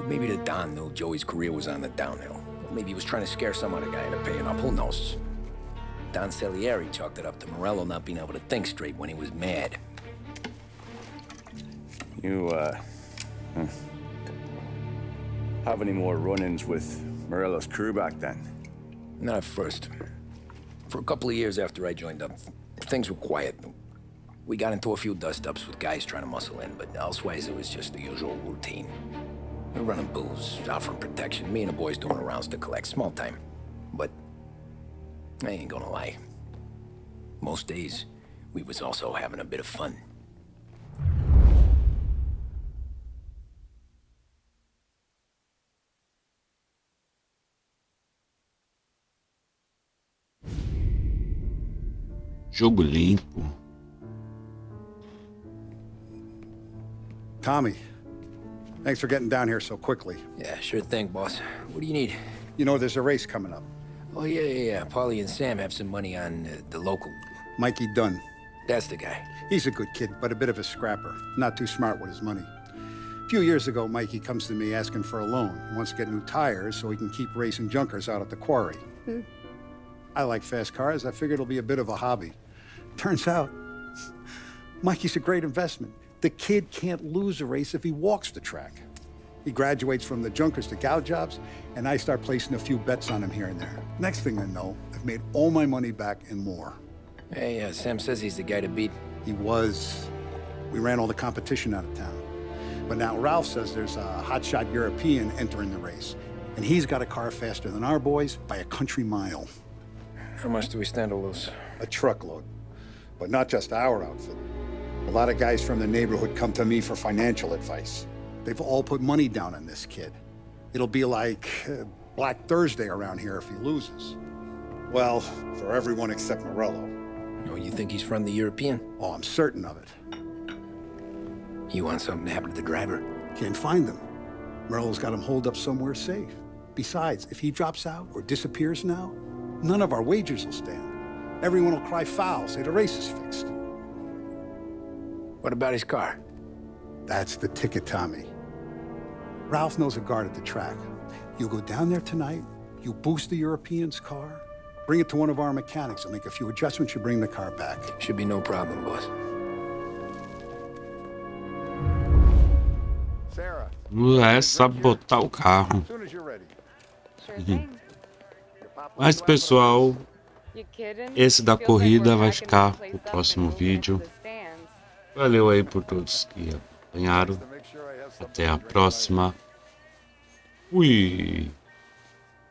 Maybe the Don knew Joey's career was on the downhill. Maybe he was trying to scare some other guy into paying up. Who knows? Don Salieri chalked it up to Morello not being able to think straight when he was mad. You, have any more run-ins with Morello's crew back then? Not at first. For a couple of years after I joined up, things were quiet. We got into a few dust-ups with guys trying to muscle in, but elsewise it was just the usual routine. We're running booze, offering protection, me and the boys doing rounds to collect, small time. But I ain't gonna lie. Most days, we was also having a bit of fun. Jogo limpo. Tommy, thanks for getting down here so quickly. Yeah, sure thing, boss. What do you need? You know, there's a race coming up. Oh, yeah. Paulie and Sam have some money on the local. Mikey Dunn. That's the guy. He's a good kid, but a bit of a scrapper. Not too smart with his money. A few years ago, Mikey comes to me asking for a loan. He wants to get new tires so he can keep racing junkers out at the quarry. I like fast cars. I figured it'll be a bit of a hobby. Turns out, Mikey's a great investment. The kid can't lose a race if he walks the track. He graduates from the junkers to gal jobs, and I start placing a few bets on him here and there. Next thing I know, I've made all my money back and more. Hey, Sam says he's the guy to beat. He was. We ran all the competition out of town. But now Ralph says there's a hotshot European entering the race, and he's got a car faster than our boys by a country mile. How much do we stand to lose? A truckload. But not just our outfit. A lot of guys from the neighborhood come to me for financial advice. They've all put money down on this kid. It'll be like Black Thursday around here if he loses. Well, for everyone except Morello. Oh, you think he's from the European? Oh, I'm certain of it. You want something to happen to the driver? Can't find him. Morello's got him holed up somewhere safe. Besides, if he drops out or disappears now, none of our wagers will stand. Everyone will cry foul, say the race is fixed. What about his car? That's the ticket, Tommy. Ralph knows a guard at the track. You go down there tonight, you boost the European's car, bring it to one of our mechanics, and make a few adjustments, you bring the car back. Should be no problem, boss. Sarah. É sabotar o carro. Mas, pessoal, esse da corrida vai ficar pro próximo vídeo. Valeu aí por todos que acompanharam. Até a próxima. Fui!